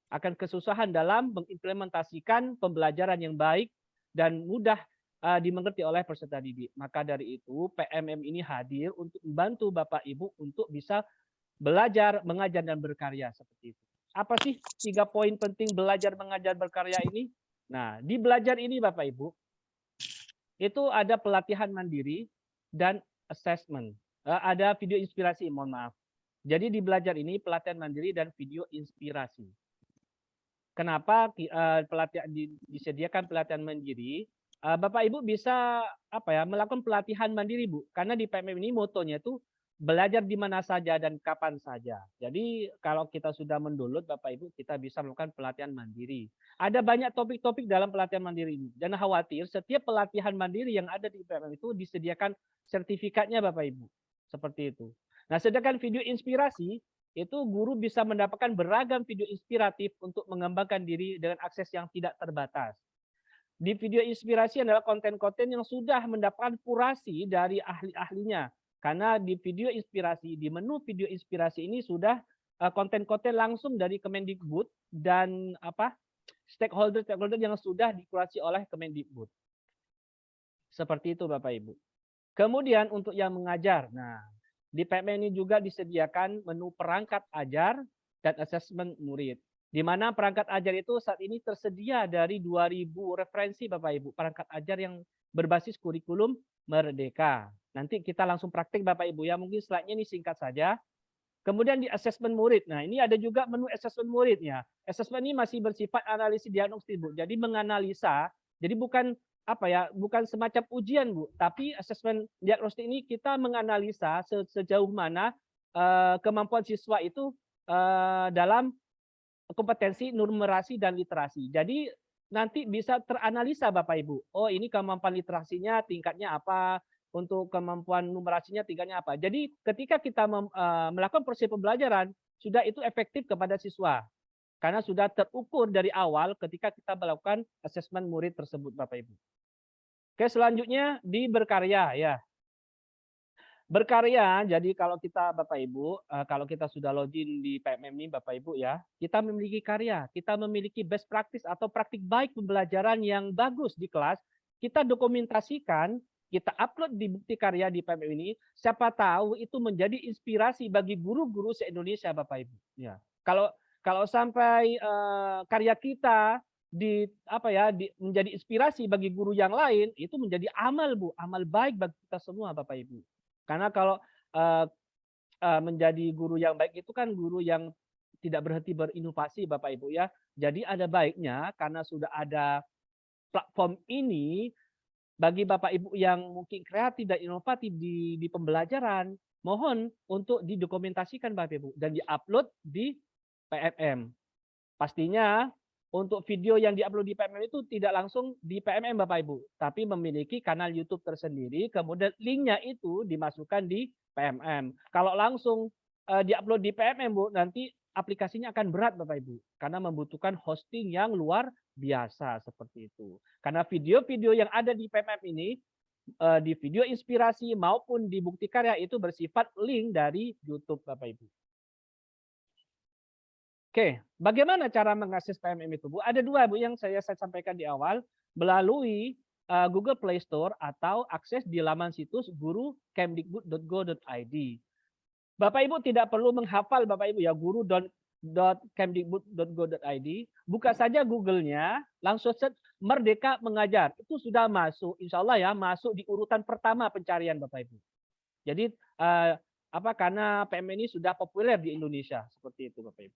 akan kesusahan dalam mengimplementasikan pembelajaran yang baik dan mudah dimengerti oleh peserta didik. Maka dari itu PMM ini hadir untuk membantu Bapak Ibu untuk bisa belajar, mengajar, dan berkarya seperti itu. Apa sih 3 poin penting belajar, mengajar, berkarya ini? Nah, di belajar ini Bapak Ibu, itu ada pelatihan mandiri dan assessment. Ada video inspirasi, mohon maaf. Jadi di belajar ini pelatihan mandiri dan video inspirasi. Kenapa disediakan pelatihan mandiri? Bapak Ibu bisa melakukan pelatihan mandiri, Bu. Karena di PMM ini motonya itu belajar di mana saja dan kapan saja. Jadi kalau kita sudah mendownload Bapak Ibu, kita bisa melakukan pelatihan mandiri. Ada banyak topik-topik dalam pelatihan mandiri ini. Jangan khawatir, setiap pelatihan mandiri yang ada di PMM itu disediakan sertifikatnya Bapak Ibu. Seperti itu. Nah, sedangkan video inspirasi itu guru bisa mendapatkan beragam video inspiratif untuk mengembangkan diri dengan akses yang tidak terbatas. Di video inspirasi adalah konten-konten yang sudah mendapatkan kurasi dari ahli-ahlinya. Karena di video inspirasi, di menu video inspirasi ini sudah konten-konten langsung dari Kemendikbud dan stakeholder yang sudah dikurasi oleh Kemendikbud. Seperti itu Bapak Ibu. Kemudian untuk yang mengajar, nah di PMM ini juga disediakan menu perangkat ajar dan asesmen murid. Di mana perangkat ajar itu saat ini tersedia dari 2.000 referensi Bapak Ibu, perangkat ajar yang berbasis kurikulum Merdeka. Nanti kita langsung praktik Bapak Ibu ya, mungkin slide-nya ini singkat saja. Kemudian di asesmen murid. Nah, ini ada juga menu asesmen muridnya. Asesmen ini masih bersifat analisis diagnostik, Bu. Jadi menganalisa, jadi bukan bukan semacam ujian, Bu, tapi asesmen diagnostik ini kita menganalisa sejauh mana kemampuan siswa itu dalam kompetensi numerasi dan literasi. Jadi nanti bisa teranalisa Bapak Ibu. Oh, ini kemampuan literasinya tingkatnya apa, untuk kemampuan numerasinya tingkatnya apa. Jadi ketika kita melakukan proses pembelajaran, sudah itu efektif kepada siswa. Karena sudah terukur dari awal ketika kita melakukan asesmen murid tersebut Bapak Ibu. Oke, selanjutnya di berkarya ya. Berkarya, jadi kalau kita Bapak Ibu, kalau kita sudah login di PMM ini Bapak Ibu ya, kita memiliki karya, kita memiliki best practice atau praktik baik pembelajaran yang bagus di kelas, kita dokumentasikan, kita upload di bukti karya di PMM ini, siapa tahu itu menjadi inspirasi bagi guru-guru se-Indonesia Bapak Ibu. Ya. Kalau sampai karya kita menjadi inspirasi bagi guru yang lain, itu menjadi amal Bu, amal baik bagi kita semua Bapak Ibu. Karena kalau menjadi guru yang baik itu kan guru yang tidak berhenti berinovasi Bapak Ibu ya. Jadi ada baiknya karena sudah ada platform ini, bagi Bapak Ibu yang mungkin kreatif dan inovatif di pembelajaran, mohon untuk didokumentasikan Bapak Ibu dan diupload di PMM. Pastinya untuk video yang diupload di PMM itu tidak langsung di PMM Bapak Ibu, tapi memiliki kanal YouTube tersendiri, kemudian linknya itu dimasukkan di PMM. Kalau langsung diupload di PMM Bu, nanti aplikasinya akan berat Bapak Ibu, karena membutuhkan hosting yang luar biasa seperti itu. Karena video-video yang ada di PMM ini, di video inspirasi maupun di bukti karya itu bersifat link dari YouTube Bapak Ibu. Oke, bagaimana cara mengakses PMM itu, Bu? Ada dua, Bu, yang saya sampaikan di awal, melalui Google Play Store atau akses di laman situs guru.kemdikbud.go.id. Bapak Ibu tidak perlu menghafal Bapak Ibu ya, guru.kemdikbud.go.id. Buka saja Google-nya, langsung search Merdeka Mengajar. Itu sudah masuk, insya Allah ya, masuk di urutan pertama pencarian Bapak Ibu. Jadi karena PMM ini sudah populer di Indonesia, seperti itu Bapak Ibu.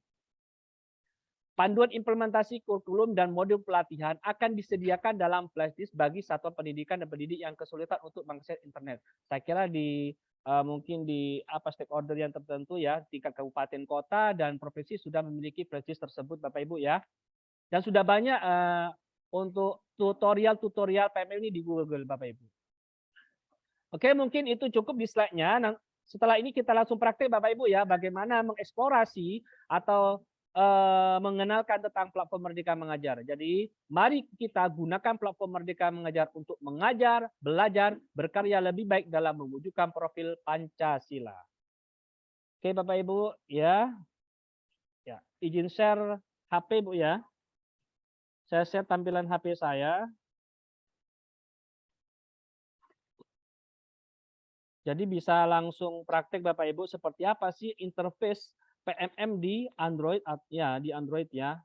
Panduan implementasi kurikulum dan modul pelatihan akan disediakan dalam flashdisk bagi satuan pendidikan dan pendidik yang kesulitan untuk mengakses internet. Saya kira mungkin di stakeholder yang tertentu ya, tingkat kabupaten, kota, dan provinsi sudah memiliki flashdisk tersebut Bapak Ibu ya. Dan sudah banyak untuk tutorial PMM ini di Google Bapak Ibu. Oke, mungkin itu cukup di slide-nya. Nah, setelah ini kita langsung praktik Bapak Ibu ya, bagaimana mengeksplorasi atau mengenalkan tentang platform Merdeka Mengajar. Jadi mari kita gunakan platform Merdeka Mengajar untuk mengajar, belajar, berkarya lebih baik dalam mewujudkan profil Pancasila. Oke Bapak Ibu ya. Ya, izin share HP Bu ya. Saya share tampilan HP saya. Jadi bisa langsung praktek Bapak Ibu seperti apa sih interface PMM di Android ya, di Android ya.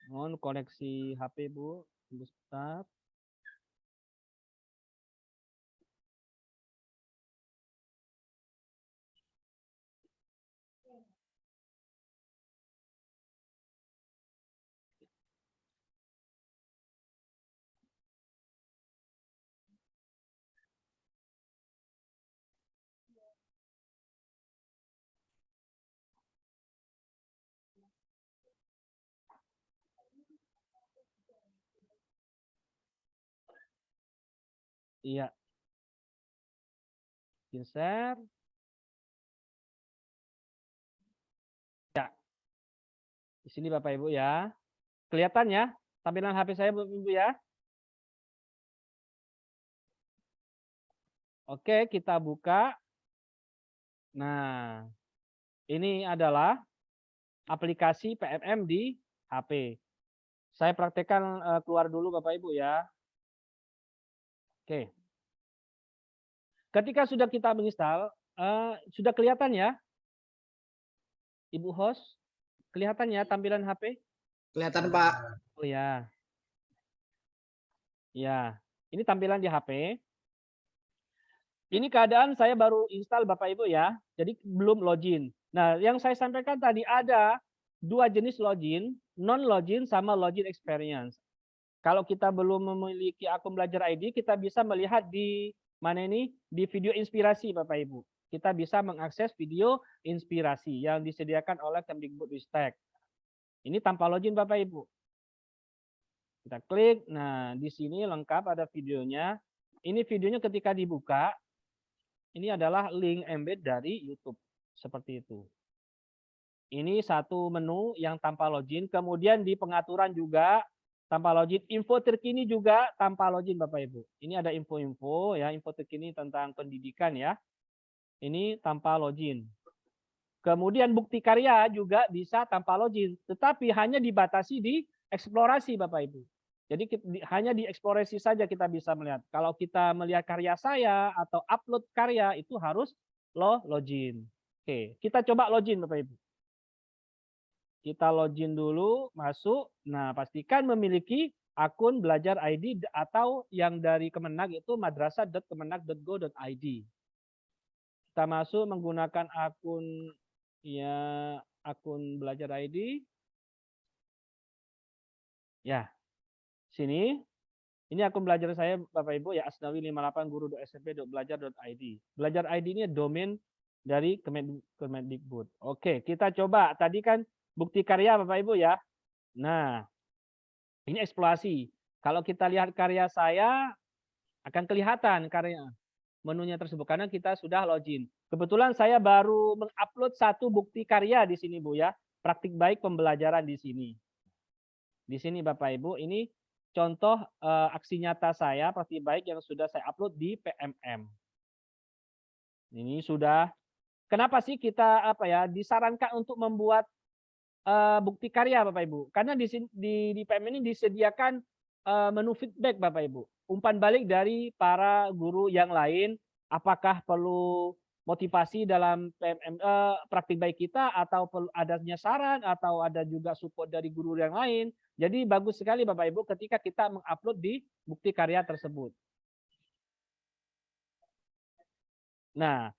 Mohon koneksi HP Bu, tunggu sebentar. Iya, share. Ya, di sini Bapak Ibu ya. Kelihatan ya tampilan HP saya Bapak Ibu ya. Oke, kita buka. Nah, ini adalah aplikasi PMM di HP. Saya praktekkan keluar dulu Bapak Ibu ya. Oke. Ketika sudah kita menginstal, sudah kelihatan ya, Ibu host? Kelihatan ya tampilan HP? Kelihatan Pak. Oh ya. Ya, ini tampilan di HP. Ini keadaan saya baru install Bapak Ibu ya, jadi belum login. Nah, yang saya sampaikan tadi ada 2 jenis login, non-login sama login experience. Kalau kita belum memiliki akun belajar ID, kita bisa melihat di mana ini, di video inspirasi Bapak Ibu. Kita bisa mengakses video inspirasi yang disediakan oleh Kemdikbudristek. Ini tanpa login Bapak Ibu. Kita klik, nah di sini lengkap ada videonya. Ini videonya ketika dibuka, ini adalah link embed dari YouTube. Seperti itu. Ini satu menu yang tanpa login. Kemudian di pengaturan juga tanpa login. Info terkini juga tanpa login Bapak Ibu. Ini ada info-info ya, info terkini tentang pendidikan ya. Ini tanpa login. Kemudian bukti karya juga bisa tanpa login. Tetapi hanya dibatasi di eksplorasi Bapak Ibu. Jadi hanya di eksplorasi saja kita bisa melihat. Kalau kita melihat karya saya atau upload karya itu harus login. Oke, kita coba login Bapak Ibu. Kita login dulu, masuk. Nah, pastikan memiliki akun belajar ID atau yang dari Kemenag itu madrasah.kemenag.go.id. Kita masuk menggunakan akun akun belajar ID. Ya. Sini. Ini akun belajar saya Bapak Ibu ya, asnawi58guru.smp.belajar.id. Belajar ID ini domain dari Kemendikbud. Oke, kita coba. Tadi kan bukti karya Bapak Ibu ya. Nah, ini eksplorasi. Kalau kita lihat karya saya, akan kelihatan karya menunya tersebut karena kita sudah login. Kebetulan saya baru mengupload satu bukti karya di sini Bu ya. Praktik baik pembelajaran di sini. Di sini Bapak Ibu, ini contoh aksi nyata saya praktik baik yang sudah saya upload di PMM. Ini sudah. Kenapa sih kita disarankan untuk membuat bukti karya Bapak Ibu? Karena di PMM ini disediakan menu feedback Bapak Ibu. Umpan balik dari para guru yang lain, apakah perlu motivasi dalam PMM praktik baik kita atau perlu adanya saran atau ada juga support dari guru yang lain. Jadi bagus sekali Bapak Ibu ketika kita mengupload di bukti karya tersebut. Nah,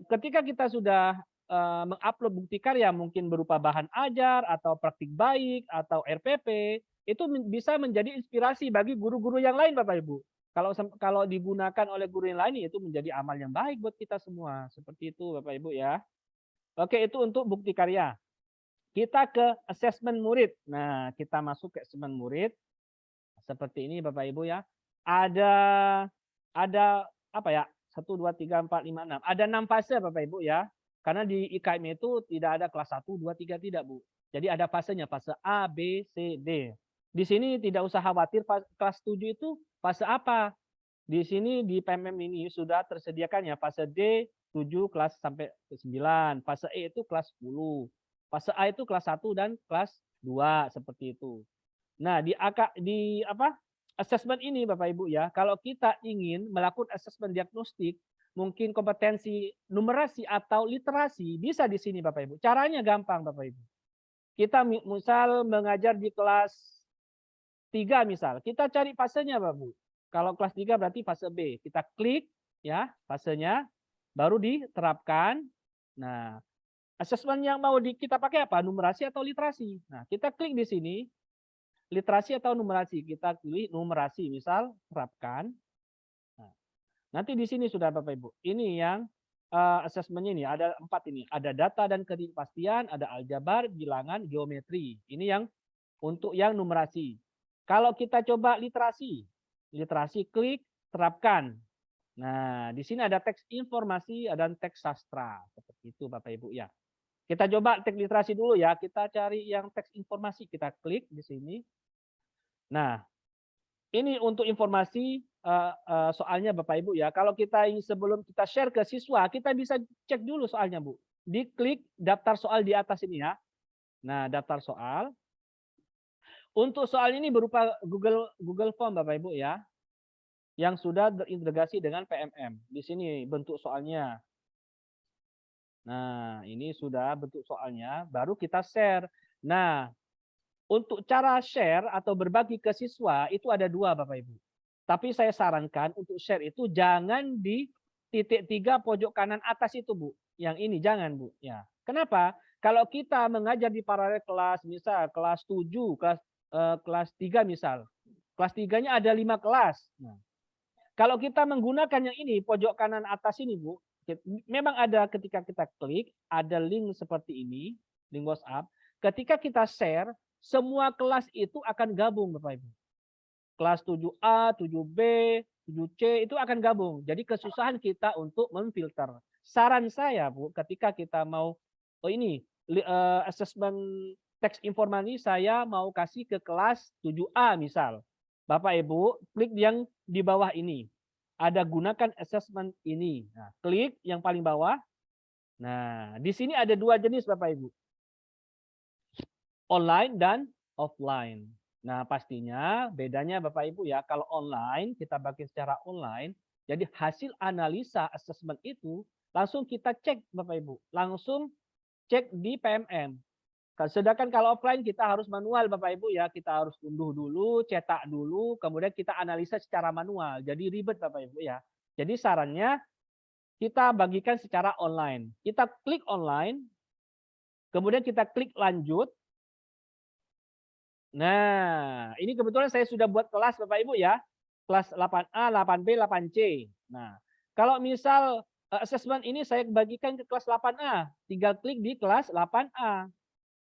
ketika kita sudah mengupload bukti karya mungkin berupa bahan ajar atau praktik baik atau RPP, itu bisa menjadi inspirasi bagi guru-guru yang lain Bapak Ibu. Kalau digunakan oleh guru yang lain itu menjadi amal yang baik buat kita semua. Seperti itu Bapak Ibu ya. Oke, itu untuk bukti karya. Kita ke asesmen murid. Nah, kita masuk ke asesmen murid. Seperti ini Bapak Ibu ya. Ada 1, 2, 3, 4, 5, 6. Ada 6 fase Bapak Ibu ya. Karena di IKM itu tidak ada kelas 1, 2, 3 tidak Bu. Jadi ada fasenya, fase A, B, C, D. Di sini tidak usah khawatir kelas 7 itu fase apa. Di sini di PMM ini sudah tersediakan ya fase D 7 kelas sampai ke 9, fase E itu kelas 10, fase A itu kelas 1 dan kelas 2 seperti itu. Nah, di asesmen ini Bapak Ibu ya, kalau kita ingin melakukan asesmen diagnostik, mungkin kompetensi numerasi atau literasi bisa di sini Bapak Ibu. Caranya gampang Bapak Ibu. Kita misal mengajar di kelas 3 misal, kita cari fasenya Bapak Ibu. Kalau kelas 3 berarti fase B. Kita klik ya fasenya, baru diterapkan. Nah, asesmen yang mau kita pakai apa? Numerasi atau literasi. Nah, kita klik di sini, literasi atau numerasi. Kita pilih numerasi, misal terapkan. Nah, nanti di sini sudah Bapak Ibu. Ini yang asesmennya ini, ada 4 ini. Ada data dan ketidakpastian, ada aljabar, bilangan, geometri. Ini yang untuk yang numerasi. Kalau kita coba literasi, klik, terapkan. Nah, di sini ada teks informasi, ada teks sastra. Seperti itu Bapak Ibu ya. Kita coba teks literasi dulu ya. Kita cari yang teks informasi, kita klik di sini. Nah, ini untuk informasi soalnya Bapak Ibu ya. Kalau kita sebelum kita share ke siswa, kita bisa cek dulu soalnya Bu. Diklik daftar soal di atas ini ya. Nah, daftar soal. Untuk soal ini berupa Google Form Bapak Ibu ya, yang sudah terintegrasi dengan PMM. Di sini bentuk soalnya. Nah, ini sudah bentuk soalnya, baru kita share. Nah, untuk cara share atau berbagi ke siswa itu ada 2 Bapak Ibu. Tapi saya sarankan untuk share itu jangan di titik 3 pojok kanan atas itu Bu. Yang ini jangan Bu. Ya. Kenapa? Kalau kita mengajar di paralel kelas, misal kelas 7, kelas 3 misal. Kelas 3-nya ada 5 kelas. Nah, kalau kita menggunakan yang ini, pojok kanan atas ini Bu, memang ada ketika kita klik, ada link seperti ini, link WhatsApp. Ketika kita share, semua kelas itu akan gabung Bapak Ibu. Kelas 7A, 7B, 7C itu akan gabung. Jadi kesusahan kita untuk memfilter. Saran saya Bu, ketika kita mau, asesmen teks informasi saya mau kasih ke kelas 7A misal. Bapak Ibu, klik yang di bawah ini. Ada gunakan assessment ini. Nah, klik yang paling bawah. Nah, di sini ada 2 jenis Bapak Ibu. Online dan offline. Nah, pastinya bedanya Bapak Ibu ya, kalau online kita bagi secara online, jadi hasil analisa assessment itu langsung kita cek Bapak Ibu. Langsung cek di PMM. Sedangkan kalau offline kita harus manual Bapak Ibu ya, kita harus unduh dulu, cetak dulu, kemudian kita analisa secara manual. Jadi ribet Bapak Ibu ya. Jadi sarannya kita bagikan secara online. Kita klik online, kemudian kita klik lanjut. Nah, ini kebetulan saya sudah buat kelas Bapak Ibu ya. Kelas 8A, 8B, 8C. Nah, kalau misal assessment ini saya bagikan ke kelas 8A, tinggal klik di kelas 8A.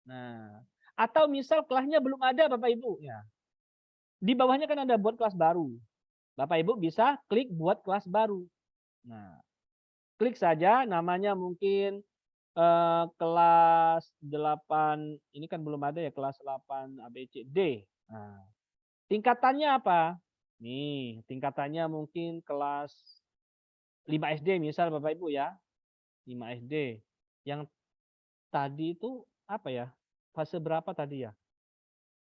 Nah, atau misal kelasnya belum ada Bapak Ibu ya. Di bawahnya kan ada buat kelas baru. Bapak Ibu bisa klik buat kelas baru. Nah, klik saja namanya mungkin kelas 8, ini kan belum ada ya kelas 8 ABCD. Nah, tingkatannya apa? Nih, tingkatannya mungkin kelas 5 SD misal Bapak Ibu ya. 5 SD. Yang tadi itu apa ya? Fase berapa tadi ya?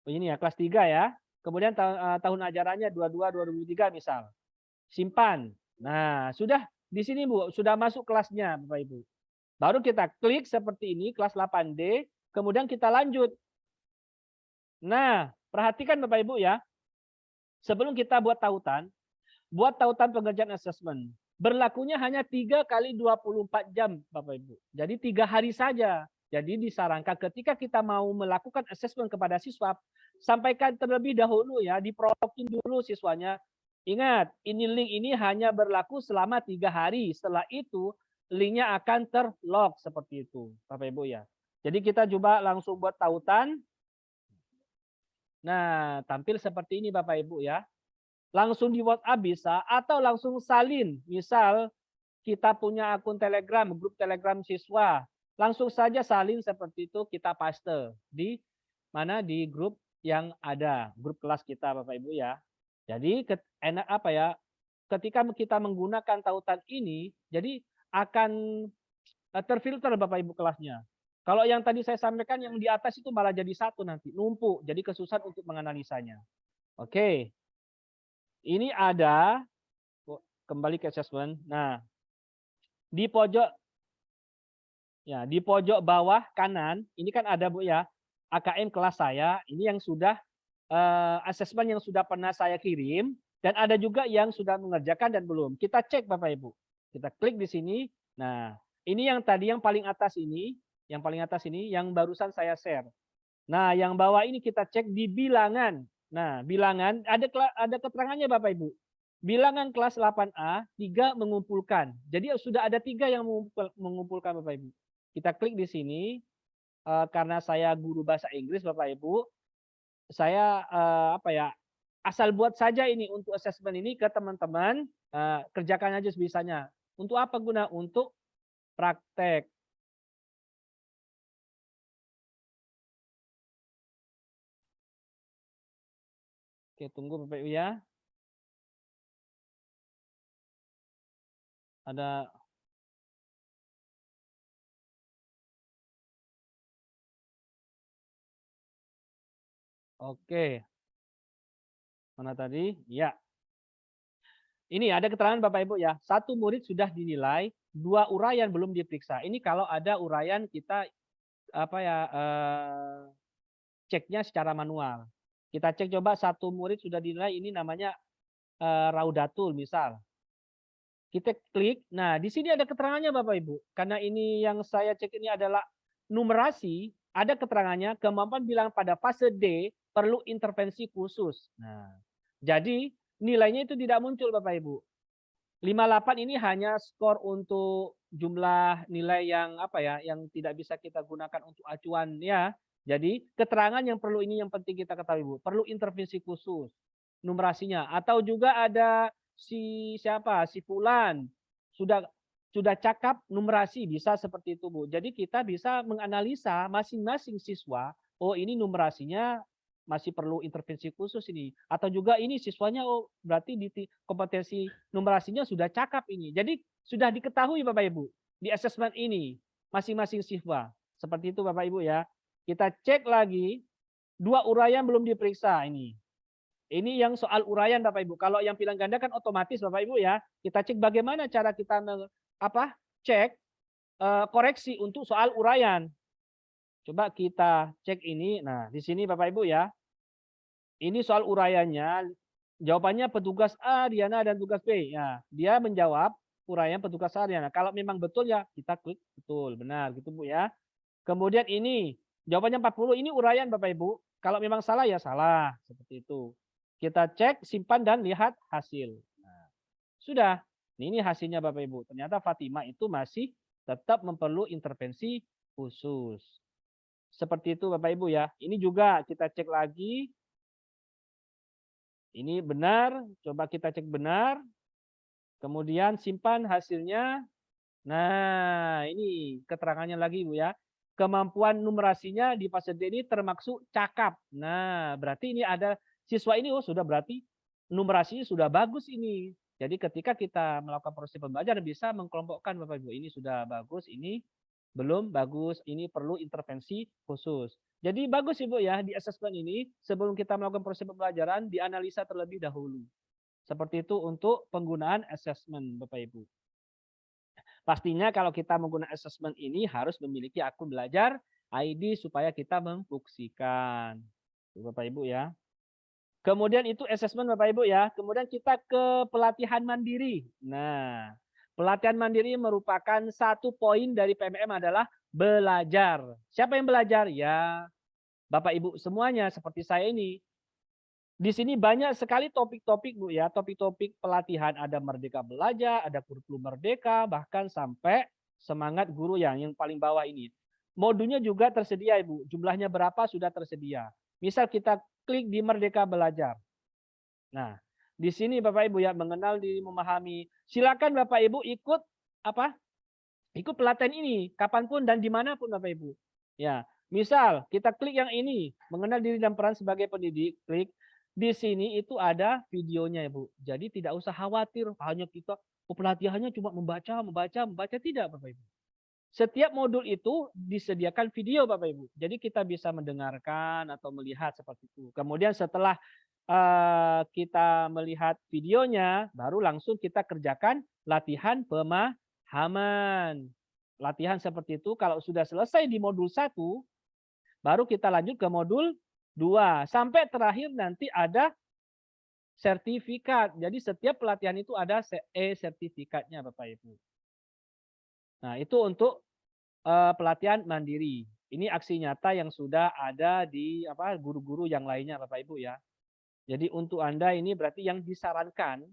Oh, ini ya kelas 3 ya. Kemudian tahun ajarannya 22-2023 misal. Simpan. Nah, sudah di sini Bu, sudah masuk kelasnya Bapak Ibu. Baru kita klik seperti ini kelas 8D, kemudian kita lanjut. Nah, perhatikan Bapak Ibu ya. Sebelum kita buat tautan pengerjaan assessment. Berlakunya hanya 3 kali 24 jam Bapak Ibu. Jadi 3 hari saja. Jadi disarankan ketika kita mau melakukan assessment kepada siswa, sampaikan terlebih dahulu ya, diprotokin dulu siswanya. Ingat, ini link ini hanya berlaku selama 3 hari. Setelah itu, linknya akan terlock seperti itu, Bapak Ibu ya. Jadi kita coba langsung buat tautan. Nah, tampil seperti ini Bapak Ibu ya. Langsung di WhatsApp bisa, atau langsung salin. Misal, kita punya akun Telegram, grup Telegram siswa. Langsung saja salin seperti itu, kita paste di mana di grup yang ada, grup kelas kita Bapak Ibu ya. Jadi enak apa ya? ketika kita menggunakan tautan ini, jadi akan terfilter Bapak Ibu kelasnya. Kalau yang tadi saya sampaikan yang di atas itu malah jadi satu nanti, numpuk, jadi kesusahan untuk menganalisanya. Oke, ini ada, kembali ke assessment. Nah, di pojok, ya di pojok bawah kanan, ini kan ada Bu ya, AKM kelas saya, ini yang sudah assessment yang sudah pernah saya kirim, dan ada juga yang sudah mengerjakan dan belum. Kita cek Bapak Ibu. Kita klik di sini. Nah, ini yang tadi yang paling atas ini, yang barusan saya share. Nah, yang bawah ini kita cek di bilangan. Nah, bilangan ada keterangannya Bapak Ibu. Bilangan kelas 8A 3 mengumpulkan. Jadi sudah ada 3 yang mengumpulkan Bapak Ibu. Kita klik di sini. Karena saya guru bahasa Inggris Bapak Ibu, saya asal buat saja ini untuk assessment ini ke teman-teman, kerjakan aja sebisanya. Untuk apa guna? Untuk praktek. Oke, tunggu Bapak Ibu ya. Ada Oke. Mana tadi? Ya. Ini ada keterangan Bapak Ibu ya. 1 murid sudah dinilai, 2 uraian belum diperiksa. Ini kalau ada uraian kita ceknya secara manual. Kita cek coba 1 murid sudah dinilai, ini namanya Raudatul misal. Kita klik. Nah, di sini ada keterangannya Bapak Ibu. Karena ini yang saya cek ini adalah numerasi, ada keterangannya kemampuan bilang pada fase D perlu intervensi khusus. Nah, jadi nilainya itu tidak muncul Bapak Ibu. 58 ini hanya skor untuk jumlah nilai yang yang tidak bisa kita gunakan untuk acuan ya. Jadi keterangan yang perlu ini yang penting kita ketahui Bu, perlu intervensi khusus numerasinya, atau juga ada si fulan sudah cakap numerasi, bisa seperti itu Bu. Jadi kita bisa menganalisa masing-masing siswa, oh ini numerasinya masih perlu intervensi khusus ini, atau juga ini siswanya oh berarti di kompetensi numerasinya sudah cakap ini. Jadi sudah diketahui Bapak Ibu di assessment ini masing-masing siswa. Seperti itu Bapak Ibu ya. Kita cek lagi 2 uraian belum diperiksa ini. Ini yang soal uraian Bapak Ibu. Kalau yang pilihan ganda kan otomatis Bapak Ibu ya. Kita cek bagaimana cara kita cek koreksi untuk soal uraian. Coba kita cek ini. Nah, di sini Bapak Ibu ya. Ini soal uraiannya. Jawabannya petugas A, Diana, dan tugas B. Ya, dia menjawab uraian petugas A, Diana. Kalau memang betul ya kita klik betul, benar gitu Bu ya. Kemudian ini jawabannya 40, ini uraian Bapak Ibu. Kalau memang salah ya salah, seperti itu. Kita cek, simpan dan lihat hasil. Nah, sudah. Ini hasilnya Bapak Ibu. Ternyata Fatimah itu masih tetap memerlu intervensi khusus. Seperti itu Bapak Ibu ya. Ini juga kita cek lagi. Ini benar, coba kita cek benar. Kemudian simpan hasilnya. Nah, ini keterangannya lagi Bu ya. Kemampuan numerasinya di fase D ini termasuk cakap. Nah, berarti ini ada siswa ini sudah berarti numerasinya sudah bagus ini. Jadi ketika kita melakukan proses pembelajaran bisa mengkelompokkan Bapak Ibu, ini sudah bagus, ini belum bagus, ini perlu intervensi khusus. Jadi bagus Ibu ya di assessment ini sebelum kita melakukan proses pembelajaran dianalisa terlebih dahulu. Seperti itu untuk penggunaan assessment Bapak Ibu. Pastinya kalau kita menggunakan assessment ini harus memiliki akun belajar ID supaya kita memfungsikan. Bapak Ibu ya. Kemudian itu assessment Bapak Ibu ya. Kemudian kita ke pelatihan mandiri. Nah, pelatihan mandiri merupakan 1 poin dari PMM adalah belajar. Siapa yang belajar? Ya, Bapak Ibu semuanya seperti saya ini. Di sini banyak sekali topik-topik Bu ya, topik-topik pelatihan, ada Merdeka Belajar, ada kurikulum Merdeka, bahkan sampai semangat guru yang paling bawah ini. Modulnya juga tersedia Ibu, jumlahnya berapa sudah tersedia. Misal kita klik di Merdeka Belajar. Nah, di sini Bapak Ibu ya, mengenal diri, memahami. Silakan Bapak Ibu ikut ikut pelatihan ini kapanpun dan dimanapun Bapak Ibu. Ya, misal kita klik yang ini, mengenal diri dan peran sebagai pendidik, klik. Di sini itu ada videonya ya Bu. Jadi tidak usah khawatir hanya kita pelatihannya cuma membaca, tidak Bapak Ibu. Setiap modul itu disediakan video Bapak Ibu. Jadi kita bisa mendengarkan atau melihat seperti itu. Kemudian setelah kita melihat videonya, baru langsung kita kerjakan latihan pemahaman. Latihan seperti itu kalau sudah selesai di modul 1, baru kita lanjut ke modul 2. Sampai terakhir nanti ada sertifikat. Jadi setiap pelatihan itu ada sertifikatnya Bapak Ibu. Nah, itu untuk pelatihan mandiri. Ini aksi nyata yang sudah ada di guru-guru yang lainnya Bapak Ibu ya. Jadi untuk Anda ini berarti yang disarankan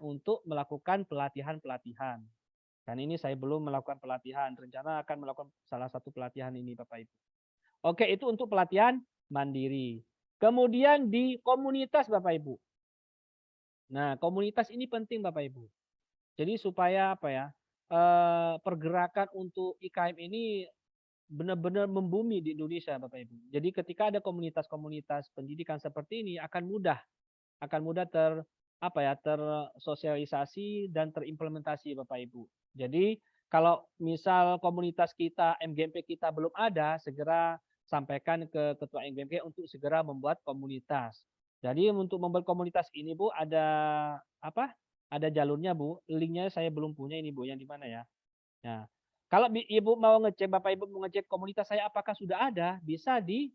untuk melakukan pelatihan-pelatihan. Dan ini saya belum melakukan pelatihan, rencana akan melakukan salah satu pelatihan ini Bapak Ibu. Oke, itu untuk pelatihan mandiri. Kemudian di komunitas Bapak Ibu. Nah, komunitas ini penting Bapak Ibu. Jadi supaya pergerakan untuk IKM ini benar-benar membumi di Indonesia Bapak Ibu. Jadi ketika ada komunitas-komunitas pendidikan seperti ini akan mudah tersosialisasi dan terimplementasi Bapak Ibu. Jadi kalau misal komunitas kita, MGMP kita belum ada, segera sampaikan ke ketua MGMP untuk segera membuat komunitas. Jadi untuk membuat komunitas ini Bu ada ada jalurnya Bu. Linknya saya belum punya ini Bu, yang di mana ya? Nah, kalau Ibu mau ngecek, Bapak Ibu mau ngecek komunitas saya apakah sudah ada, bisa di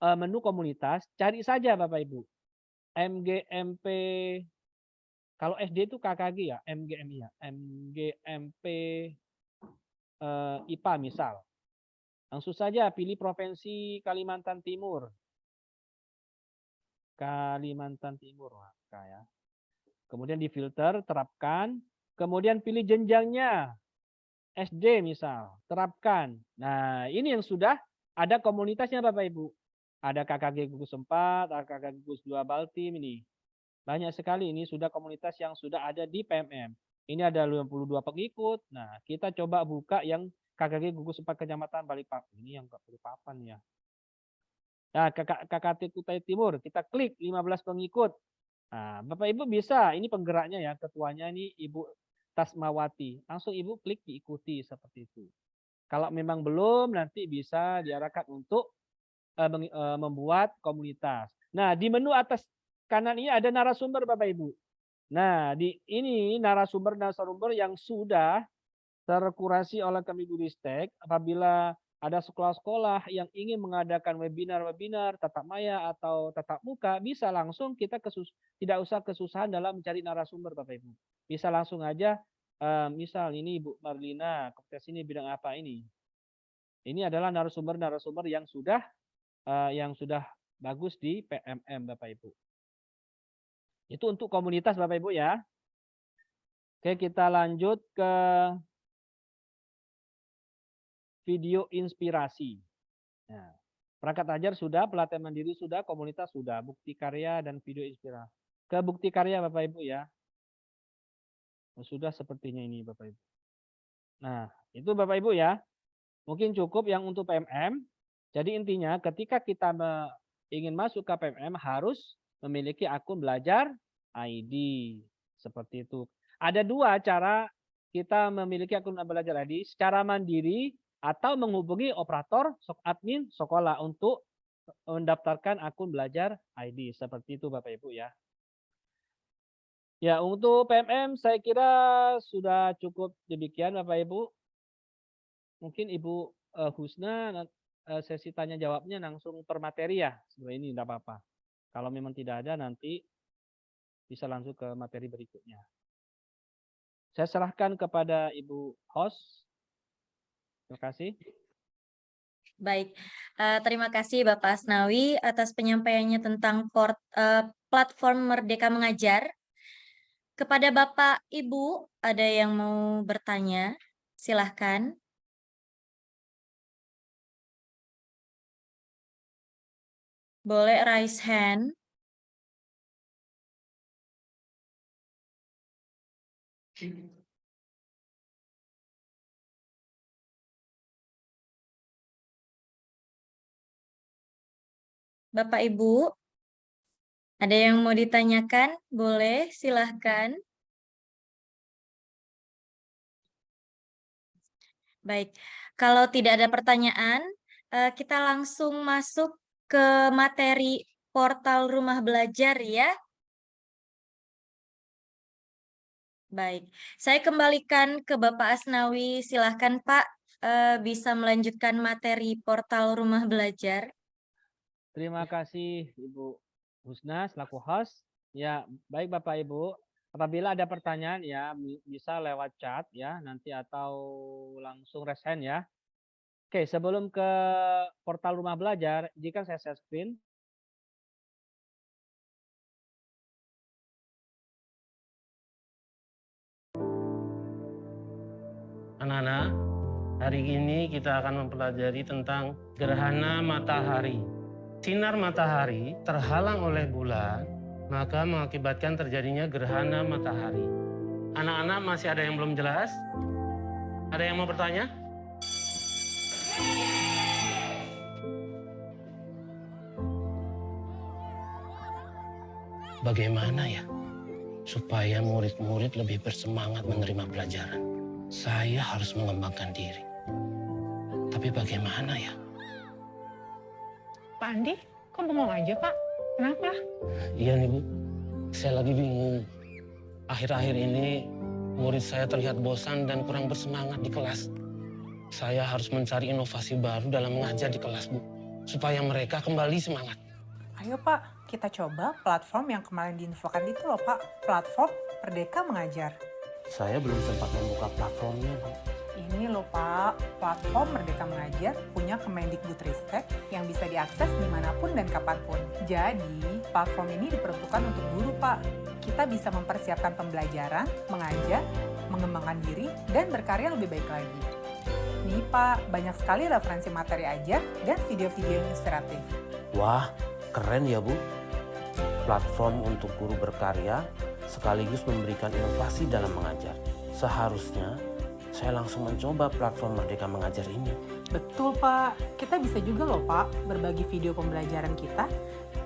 menu komunitas, cari saja Bapak Ibu. MGMP, kalau SD itu KKG ya, MGMI ya, MGMP IPA misal. Langsung saja pilih provinsi Kalimantan Timur. Kalimantan Timur, ya. Kemudian difilter, terapkan, kemudian pilih jenjangnya. SD misal, terapkan. Nah, ini yang sudah ada komunitasnya Bapak Ibu. Ada KKG Gugus 4, ada KKG Gugus 2 Baltim ini. Banyak sekali ini sudah komunitas yang sudah ada di PMM. Ini ada 52 pengikut. Nah, kita coba buka yang KKG Gugus 4 Kecamatan Balikpapan. Ini yang Balikpapan ya. Nah, KKT Kutai Timur, kita klik 15 pengikut. Nah, Bapak Ibu bisa, ini penggeraknya ya, ketuanya ini Ibu Tasmawati. Langsung Ibu klik diikuti seperti itu. Kalau memang belum, nanti bisa diarahkan untuk membuat komunitas. Nah, di menu atas kanan ini ada narasumber Bapak Ibu. Nah, ini narasumber yang sudah terkurasi oleh Kemdikbudristek. Apabila ada sekolah-sekolah yang ingin mengadakan webinar-webinar tatap maya atau tatap muka, bisa langsung kita tidak usah kesusahan dalam mencari narasumber Bapak Ibu. Bisa langsung aja, misal ini Ibu Marlina, kompetensi ini bidang apa ini? Ini adalah narasumber-narasumber yang sudah bagus di PMM Bapak Ibu. Itu untuk komunitas Bapak Ibu ya. Oke, kita lanjut ke video inspirasi. Nah, perangkat ajar sudah, pelatihan mandiri sudah, komunitas sudah, bukti karya dan video inspirasi. Ke bukti karya Bapak Ibu ya. Sudah sepertinya ini Bapak Ibu. Nah, itu Bapak Ibu ya. Mungkin cukup yang untuk PMM. Jadi intinya ketika kita ingin masuk ke PMM harus memiliki akun belajar ID. Seperti itu. Ada dua cara kita memiliki akun belajar ID. Secara mandiri atau menghubungi operator admin sekolah untuk mendaftarkan akun belajar ID. Seperti itu Bapak Ibu ya. Ya, untuk PMM saya kira sudah cukup demikian Bapak Ibu. Mungkin Ibu Husna sesi tanya jawabnya langsung per materi ya. Sebenarnya ini tidak apa-apa. Kalau memang tidak ada nanti bisa langsung ke materi berikutnya. Saya serahkan kepada Ibu host. Terima kasih. Baik, terima kasih Bapak Asnawi atas penyampaiannya tentang platform Merdeka Mengajar. Kepada Bapak Ibu, ada yang mau bertanya? Silahkan. Boleh raise hand. Bapak Ibu, Ada yang mau ditanyakan? Boleh, silahkan. Baik, kalau tidak ada pertanyaan, kita langsung masuk ke materi portal Rumah Belajar ya. Baik, saya kembalikan ke Bapak Asnawi. Silahkan Pak, bisa melanjutkan materi portal Rumah Belajar. Terima kasih Ibu Husna selaku host. Ya, baik Bapak Ibu. Apabila ada pertanyaan ya bisa lewat chat ya nanti atau langsung raise hand ya. Oke, sebelum ke portal Rumah Belajar, jika saya share screen. Anak-anak, hari ini kita akan mempelajari tentang gerhana matahari. Sinar matahari terhalang oleh bulan, maka mengakibatkan terjadinya gerhana matahari. Anak-anak masih ada yang belum jelas? Ada yang mau bertanya? Bagaimana ya supaya murid-murid lebih bersemangat menerima pelajaran? Saya harus mengembangkan diri. Tapi bagaimana ya? Pak Andi, kok bengong aja Pak? Kenapa? Iya nih Bu, saya lagi bingung. Akhir-akhir ini murid saya terlihat bosan dan kurang bersemangat di kelas. Saya harus mencari inovasi baru dalam mengajar di kelas Bu, supaya mereka kembali semangat. Ayo Pak, kita coba platform yang kemarin diinfokan itu loh Pak, platform Merdeka Mengajar. Saya belum sempat membuka platformnya Bu. Ini loh Pak, platform Merdeka Mengajar punya Kemendikbudristek yang bisa diakses dimanapun dan kapanpun. Jadi, platform ini diperuntukkan untuk guru Pak. Kita bisa mempersiapkan pembelajaran, mengajar, mengembangkan diri, dan berkarya lebih baik lagi. Nih Pak, banyak sekali referensi materi ajar dan video-video yang inspiratif. Wah, keren ya Bu. Platform untuk guru berkarya sekaligus memberikan inovasi dalam mengajar. Seharusnya saya langsung mencoba platform Merdeka Mengajar ini. Betul Pak, kita bisa juga loh Pak berbagi video pembelajaran kita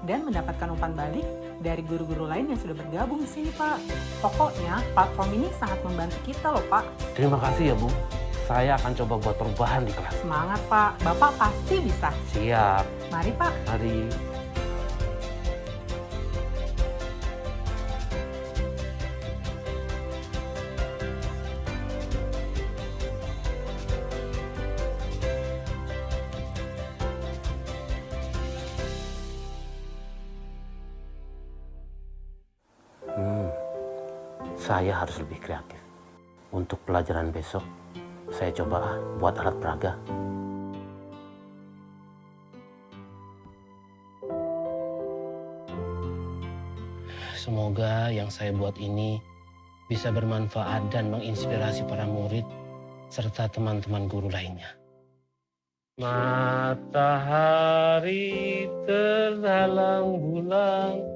dan mendapatkan umpan balik dari guru-guru lain yang sudah bergabung di sini Pak. Pokoknya platform ini sangat membantu kita loh Pak. Terima kasih ya Bu. Saya akan coba buat perubahan di kelas. Semangat Pak, Bapak pasti bisa. Siap. Mari Pak. Mari. Saya harus lebih kreatif. Untuk pelajaran besok, saya coba buat alat peraga. Semoga yang saya buat ini bisa bermanfaat dan menginspirasi para murid serta teman-teman guru lainnya. Matahari terhalang bulan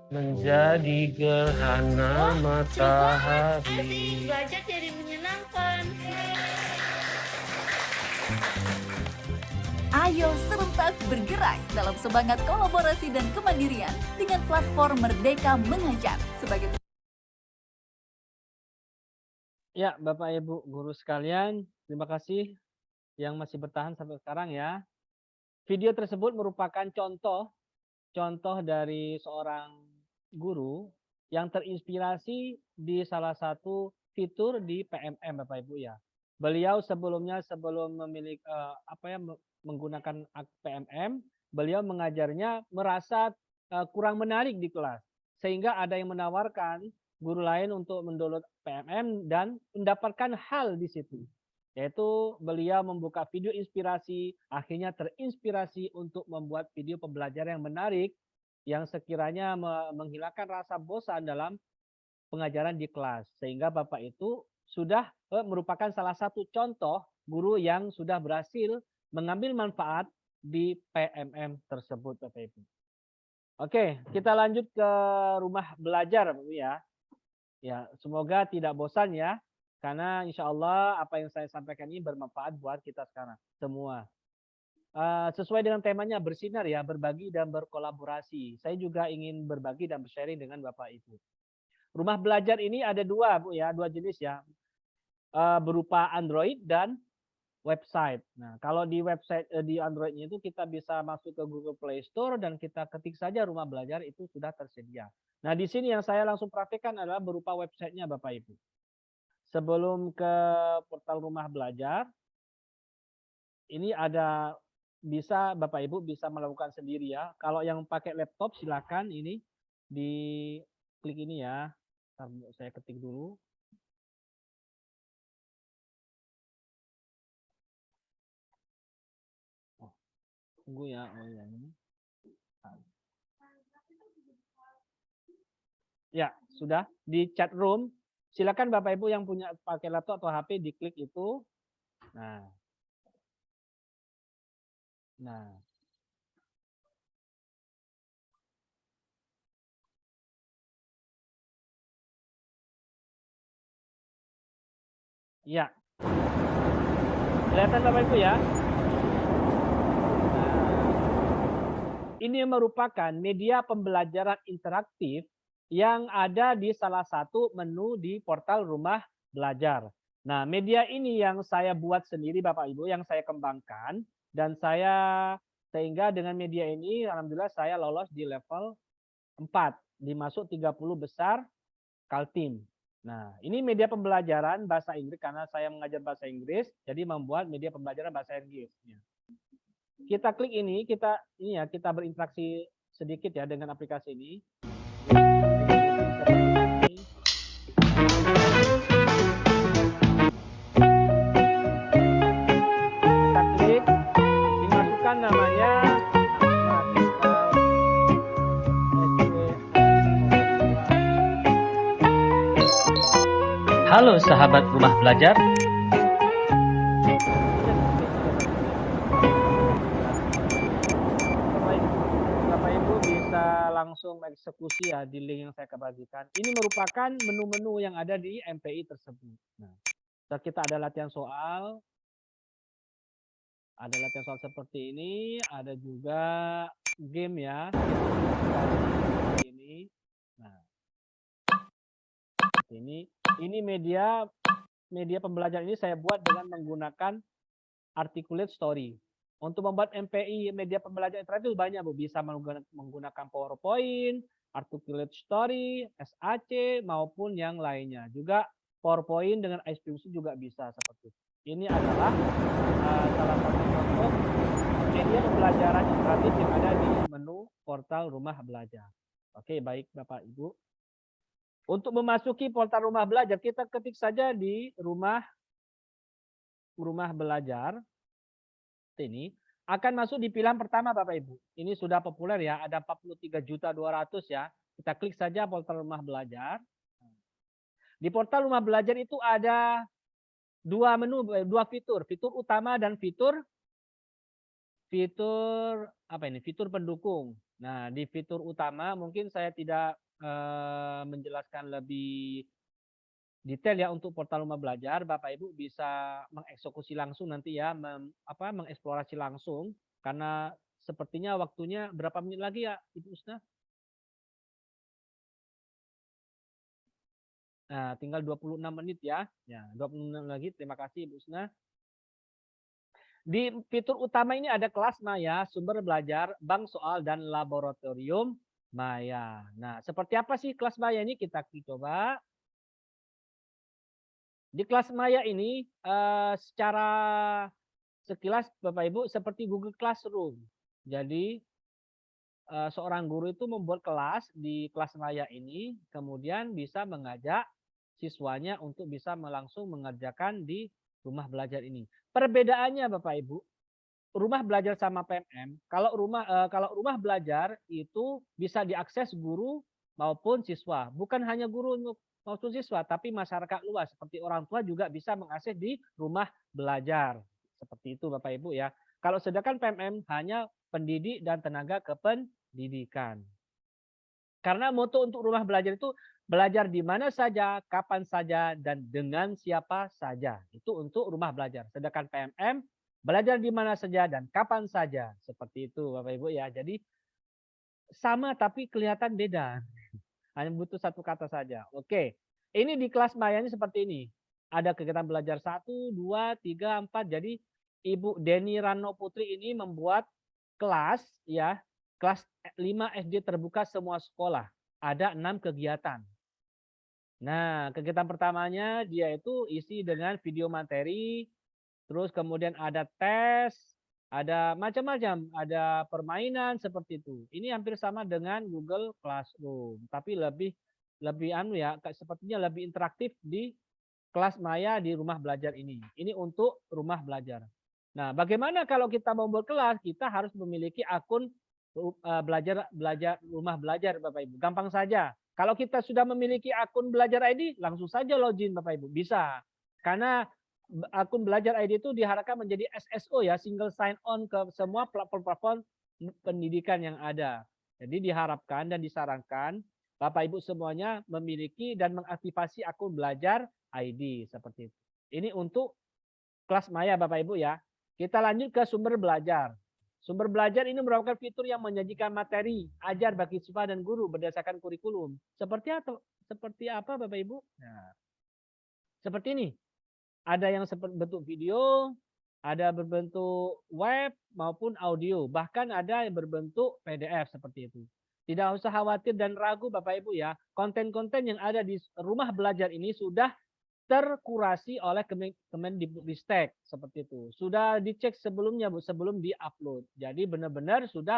menjadi gerhana matahari. Belajar jadi menyenangkan. Ayo serentak bergerak dalam semangat kolaborasi dan kemandirian dengan platform Merdeka Mengajar sebagai. Ya, Bapak Ibu guru sekalian, terima kasih yang masih bertahan sampai sekarang ya. Video tersebut merupakan contoh dari seorang guru yang terinspirasi di salah satu fitur di PMM Bapak Ibu ya. Beliau sebelum memiliki menggunakan PMM, beliau mengajarnya merasa kurang menarik di kelas. Sehingga ada yang menawarkan guru lain untuk mendownload PMM dan mendapatkan hal di situ. Yaitu beliau membuka video inspirasi, akhirnya terinspirasi untuk membuat video pembelajaran yang menarik yang sekiranya menghilangkan rasa bosan dalam pengajaran di kelas. Sehingga Bapak itu sudah merupakan salah satu contoh guru yang sudah berhasil mengambil manfaat di PMM tersebut Bapak Ibu. Oke, kita lanjut ke rumah belajar Bapak Ibu ya. Ya, semoga tidak bosan ya. Karena insya Allah apa yang saya sampaikan ini bermanfaat buat kita sekarang semua. sesuai dengan temanya bersinar ya, berbagi dan berkolaborasi. Saya juga ingin berbagi dan bersharing dengan Bapak Ibu. Rumah belajar ini ada dua Bu ya, dua jenis ya. Berupa Android dan website. Nah, kalau di website di Android-nya itu kita bisa masuk ke Google Play Store dan kita ketik saja rumah belajar itu sudah tersedia. Nah, di sini yang saya langsung praktekkan adalah berupa websitenya Bapak Ibu. Sebelum ke portal rumah belajar, ini ada bisa Bapak Ibu bisa melakukan sendiri ya. Kalau yang pakai laptop silakan ini di klik ini ya. Saya ketik dulu. Tunggu ya, oh ya ini. Ya, sudah di chat room. Silakan Bapak Ibu yang punya pakai laptop atau HP diklik itu. Nah. Nah. Ya. Kelihatan Bapak Ibu ya. Ini merupakan media pembelajaran interaktif yang ada di salah satu menu di portal rumah belajar. Nah, media ini yang saya buat sendiri Bapak Ibu, yang saya kembangkan, dan sehingga dengan media ini alhamdulillah saya lolos di level 4, dimasuk 30 besar Kaltim. Nah, ini media pembelajaran bahasa Inggris karena saya mengajar bahasa Inggris, jadi membuat media pembelajaran bahasa Inggris. Kita klik ini, kita berinteraksi sedikit ya dengan aplikasi ini. Kita klik, dimasukkan namanya. Halo sahabat rumah belajar. Bapak Ibu bisa langsung eksekusi ya di link yang saya bagikan. Ini merupakan menu-menu yang ada di MPI tersebut. Nah, kita ada latihan soal. Ada latihan soal seperti ini, ada juga game ya. Ini. Nah. Ini media pembelajaran ini saya buat dengan menggunakan Articulate Story. Untuk membuat MPI media pembelajaran interaktif banyak Bu, bisa menggunakan PowerPoint, Articulate Story, SAC maupun yang lainnya. Juga PowerPoint dengan iSpimsu juga bisa seperti itu. Ini adalah salah satu contoh media pembelajaran interaktif yang ada di menu portal rumah belajar. Oke, baik Bapak Ibu. Untuk memasuki portal rumah belajar, kita ketik saja di rumah belajar. Ini akan masuk di pilihan pertama Bapak Ibu. Ini sudah populer ya, ada 43.200.000 ya. Kita klik saja portal rumah belajar. Di portal rumah belajar itu ada dua fitur, fitur utama dan fitur pendukung. Nah, di fitur utama mungkin saya tidak menjelaskan lebih detail ya untuk portal rumah belajar. Bapak Ibu bisa mengeksekusi langsung nanti ya, mengeksplorasi langsung karena sepertinya waktunya berapa menit lagi ya Ibu Usna? Nah, tinggal 26 menit ya. Ya, 26 lagi. Terima kasih Ibu Usna. Di fitur utama ini ada kelas Maya, sumber belajar, bank soal, dan laboratorium Maya. Nah, seperti apa sih kelas Maya ini? Kita coba. Di kelas Maya ini secara sekilas Bapak Ibu seperti Google Classroom. Jadi seorang guru itu membuat kelas di kelas Maya ini, kemudian bisa mengajak siswanya untuk bisa langsung mengerjakan di rumah belajar ini. Perbedaannya Bapak Ibu, rumah belajar sama PMM, kalau rumah belajar itu bisa diakses guru maupun siswa. Bukan hanya guru maupun siswa, tapi masyarakat luas seperti orang tua juga bisa mengakses di rumah belajar. Seperti itu Bapak Ibu ya. Kalau sedangkan PMM hanya pendidik dan tenaga kependidikan. Karena moto untuk rumah belajar itu belajar di mana saja, kapan saja, dan dengan siapa saja. Itu untuk rumah belajar. Sedangkan PMM Belajar di mana saja dan kapan saja. Seperti itu Bapak Ibu ya. Jadi sama tapi kelihatan beda. Hanya butuh satu kata saja. Oke. Ini di kelas Maya ini seperti ini. Ada kegiatan belajar 1, 2, 3, 4. Jadi Ibu Deni Rano Putri ini membuat kelas ya. Kelas 5 SD terbuka semua sekolah. Ada 6 kegiatan. Nah, kegiatan pertamanya dia itu isi dengan video materi, terus kemudian ada tes, ada macam-macam, ada permainan seperti itu. Ini hampir sama dengan Google Classroom, tapi lebih sepertinya lebih interaktif di kelas Maya di rumah belajar ini. Ini untuk rumah belajar. Nah, bagaimana kalau kita mau berkelas? Kita harus memiliki akun rumah belajar Bapak Ibu. Gampang saja. Kalau kita sudah memiliki akun belajar ID, langsung saja login Bapak Ibu. Bisa. Karena akun belajar ID itu diharapkan menjadi SSO ya, single sign on ke semua platform-platform pendidikan yang ada. Jadi diharapkan dan disarankan Bapak Ibu semuanya memiliki dan mengaktifasi akun belajar ID seperti itu. Ini untuk kelas Maya Bapak Ibu ya. Kita lanjut ke sumber belajar. Sumber belajar ini merupakan fitur yang menyajikan materi ajar bagi siswa dan guru berdasarkan kurikulum. Seperti apa Bapak Ibu? Nah, seperti ini. Ada yang berbentuk video, ada berbentuk web maupun audio, bahkan ada yang berbentuk PDF seperti itu. Tidak usah khawatir dan ragu Bapak Ibu ya. Konten-konten yang ada di rumah belajar ini sudah terkurasi oleh Kemendikbudristek seperti itu. Sudah dicek sebelumnya Bu, sebelum diupload. Jadi benar-benar sudah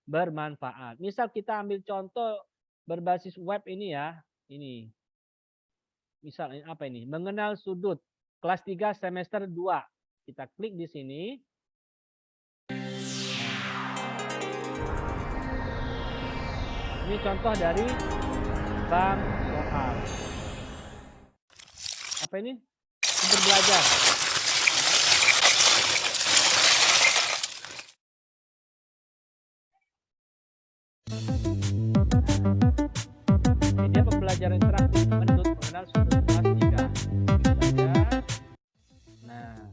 bermanfaat. Misal kita ambil contoh berbasis web ini ya. Ini. Misal apa ini? Mengenal sudut. Kelas 3 semester 2. Kita klik di sini. Ini contoh dari bank soal. Apa ini? Sumber belajar. Media pembelajaran interaktif menurut mengenal sudut kelas 3. Nah.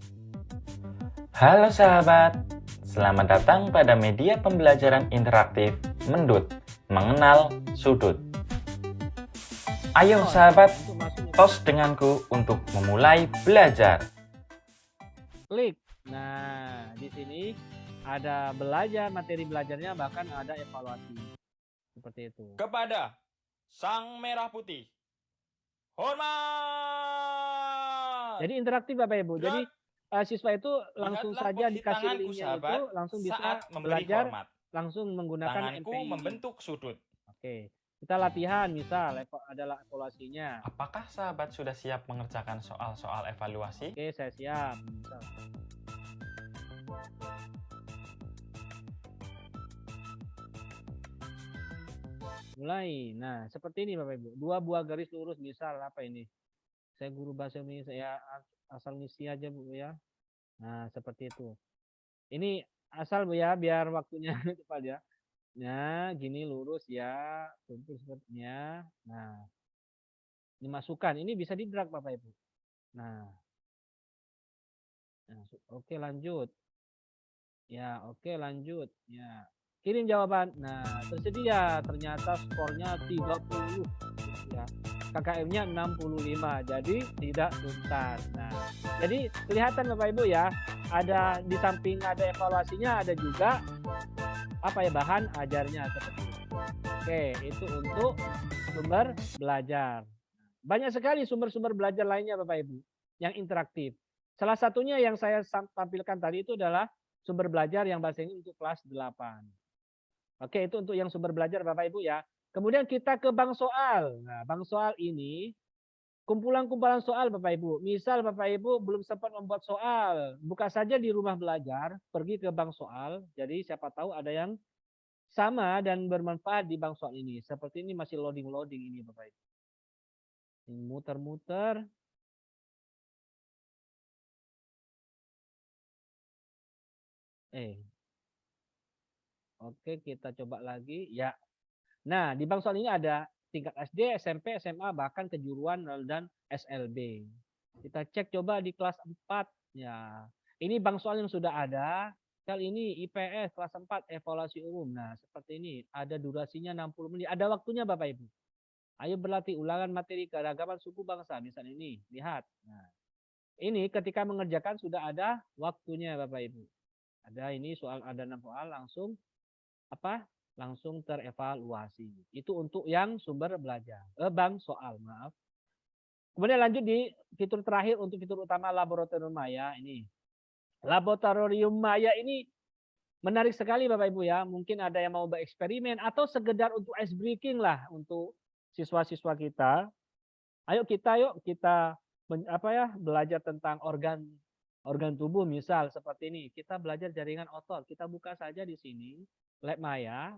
Halo sahabat, selamat datang pada media pembelajaran interaktif Mendut, mengenal sudut. Ayo sahabat, tos denganku untuk memulai belajar. Klik. Nah, di sini ada belajar, materi belajarnya, bahkan ada evaluasi. Seperti itu. Kepada Sang Merah Putih. Hormat. Jadi interaktif Bapak Ibu. Jadi siswa itu langsung saja dikasih linknya itu, langsung bisa belajar, langsung menggunakan Tanganku MPI. membentuk sudut. Oke. Kita latihan, misal adalah evaluasinya. Apakah sahabat sudah siap mengerjakan soal-soal evaluasi? Oke, saya siap. Misal. Mulai. Nah, seperti ini Bapak Ibu. 2 buah garis lurus, misal apa ini? Saya guru bahasa Indonesia, saya asal ngisi aja Bu ya. Nah, seperti itu. Ini asal Bu ya, biar waktunya cepat ya. Nah, gini lurus ya, tentu sepertinya. Nah, ini masukkan. Ini bisa di drag Bapak Ibu. Nah, oke lanjut. Ya, oke lanjut. Ya, kirim jawaban. Nah, tersedia. Ternyata skornya 30. Ya, KKM-nya 65. Jadi tidak tuntas. Nah, jadi kelihatan Bapak Ibu ya. Ada di samping ada evaluasinya, ada juga apa ya, bahan ajarnya seperti itu. Oke, itu untuk sumber belajar. Banyak sekali sumber-sumber belajar lainnya Bapak Ibu yang interaktif. Salah satunya yang saya tampilkan tadi itu adalah sumber belajar yang bahasa Inggris untuk kelas 8. Oke, itu untuk yang sumber belajar Bapak Ibu ya. Kemudian kita ke bank soal. Nah, bank soal ini kumpulan-kumpulan soal Bapak Ibu. Misal Bapak Ibu belum sempat membuat soal, buka saja di rumah belajar, pergi ke bank soal. Jadi siapa tahu ada yang sama dan bermanfaat di bank soal ini. Seperti ini masih loading-loading ini Bapak Ibu. Ini muter-muter. Oke, kita coba lagi. Ya. Nah, di bank soal ini ada tingkat SD, SMP, SMA, bahkan kejuruan dan SLB. Kita cek coba di kelas 4. Ya. Ini bank soal yang sudah ada. Kali ini IPS kelas 4 evaluasi umum. Nah, seperti ini. Ada durasinya 60 menit. Ada waktunya Bapak Ibu. Ayo berlatih ulangan materi keragaman suku bangsa. Misalnya ini, lihat. Nah, ini ketika mengerjakan sudah ada waktunya Bapak Ibu. Ada ini soal, ada 6 soal langsung apa? Langsung terevaluasi. Itu untuk yang sumber belajar. Bank soal, maaf. Kemudian lanjut di fitur terakhir untuk fitur utama laboratorium maya ini. Laboratorium maya ini menarik sekali Bapak Ibu ya. Mungkin ada yang mau bereksperimen atau sekedar untuk ice breaking lah untuk siswa-siswa kita. Ayo kita belajar tentang organ tubuh misal seperti ini. Kita belajar jaringan otot. Kita buka saja di sini lab maya.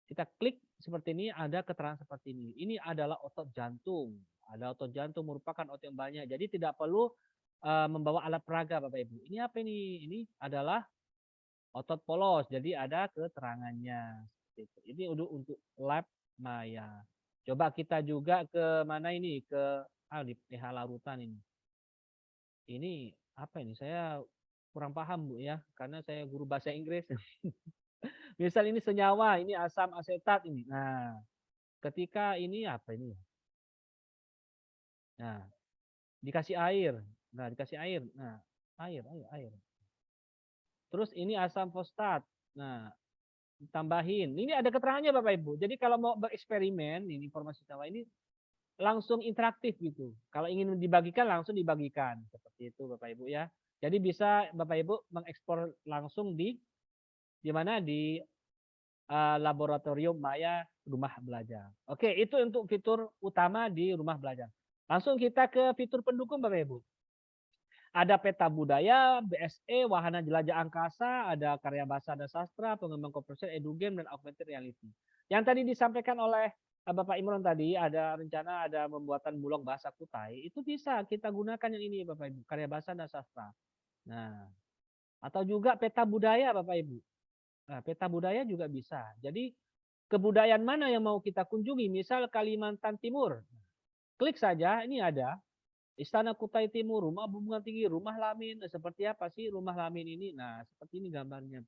Kita klik seperti ini, ada keterangan seperti ini. Ini adalah otot jantung. Ada otot jantung merupakan otot yang banyak. Jadi tidak perlu membawa alat peraga Bapak Ibu. Ini apa ini? Ini adalah otot polos. Jadi ada keterangannya. Ini untuk lab maya. Coba kita juga ke mana ini? Ke di PH Larutan ini. Ini apa ini? Saya kurang paham Bu ya, karena saya guru bahasa Inggris. Misal ini senyawa, ini asam asetat ini. Nah, ketika ini apa ini? Nah, dikasih air. Nah, dikasih air. Nah, air. Terus ini asam fosfat. Nah, tambahin. Ini ada keterangannya Bapak Ibu. Jadi kalau mau bereksperimen, ini informasi senyawa ini langsung interaktif gitu. Kalau ingin dibagikan langsung dibagikan. Seperti itu Bapak Ibu ya. Jadi bisa Bapak Ibu mengekspor langsung di mana? Di laboratorium maya rumah belajar. Oke, itu untuk fitur utama di rumah belajar. Langsung kita ke fitur pendukung Bapak Ibu. Ada peta budaya, BSE, wahana jelajah angkasa, ada karya bahasa dan sastra, pengembang komputer, edugame, dan augmented reality. Yang tadi disampaikan oleh Bapak Imron tadi, ada rencana ada pembuatan blog bahasa Kutai, itu bisa kita gunakan yang ini Bapak Ibu, karya bahasa dan sastra. Nah, atau juga peta budaya Bapak Ibu. Nah, peta budaya juga bisa. Jadi kebudayaan mana yang mau kita kunjungi, misal Kalimantan Timur. Klik saja, ini ada. Istana Kutai Timur, rumah Bunga Tinggi, rumah Lamin. Seperti apa sih rumah Lamin ini? Nah, seperti ini gambarnya.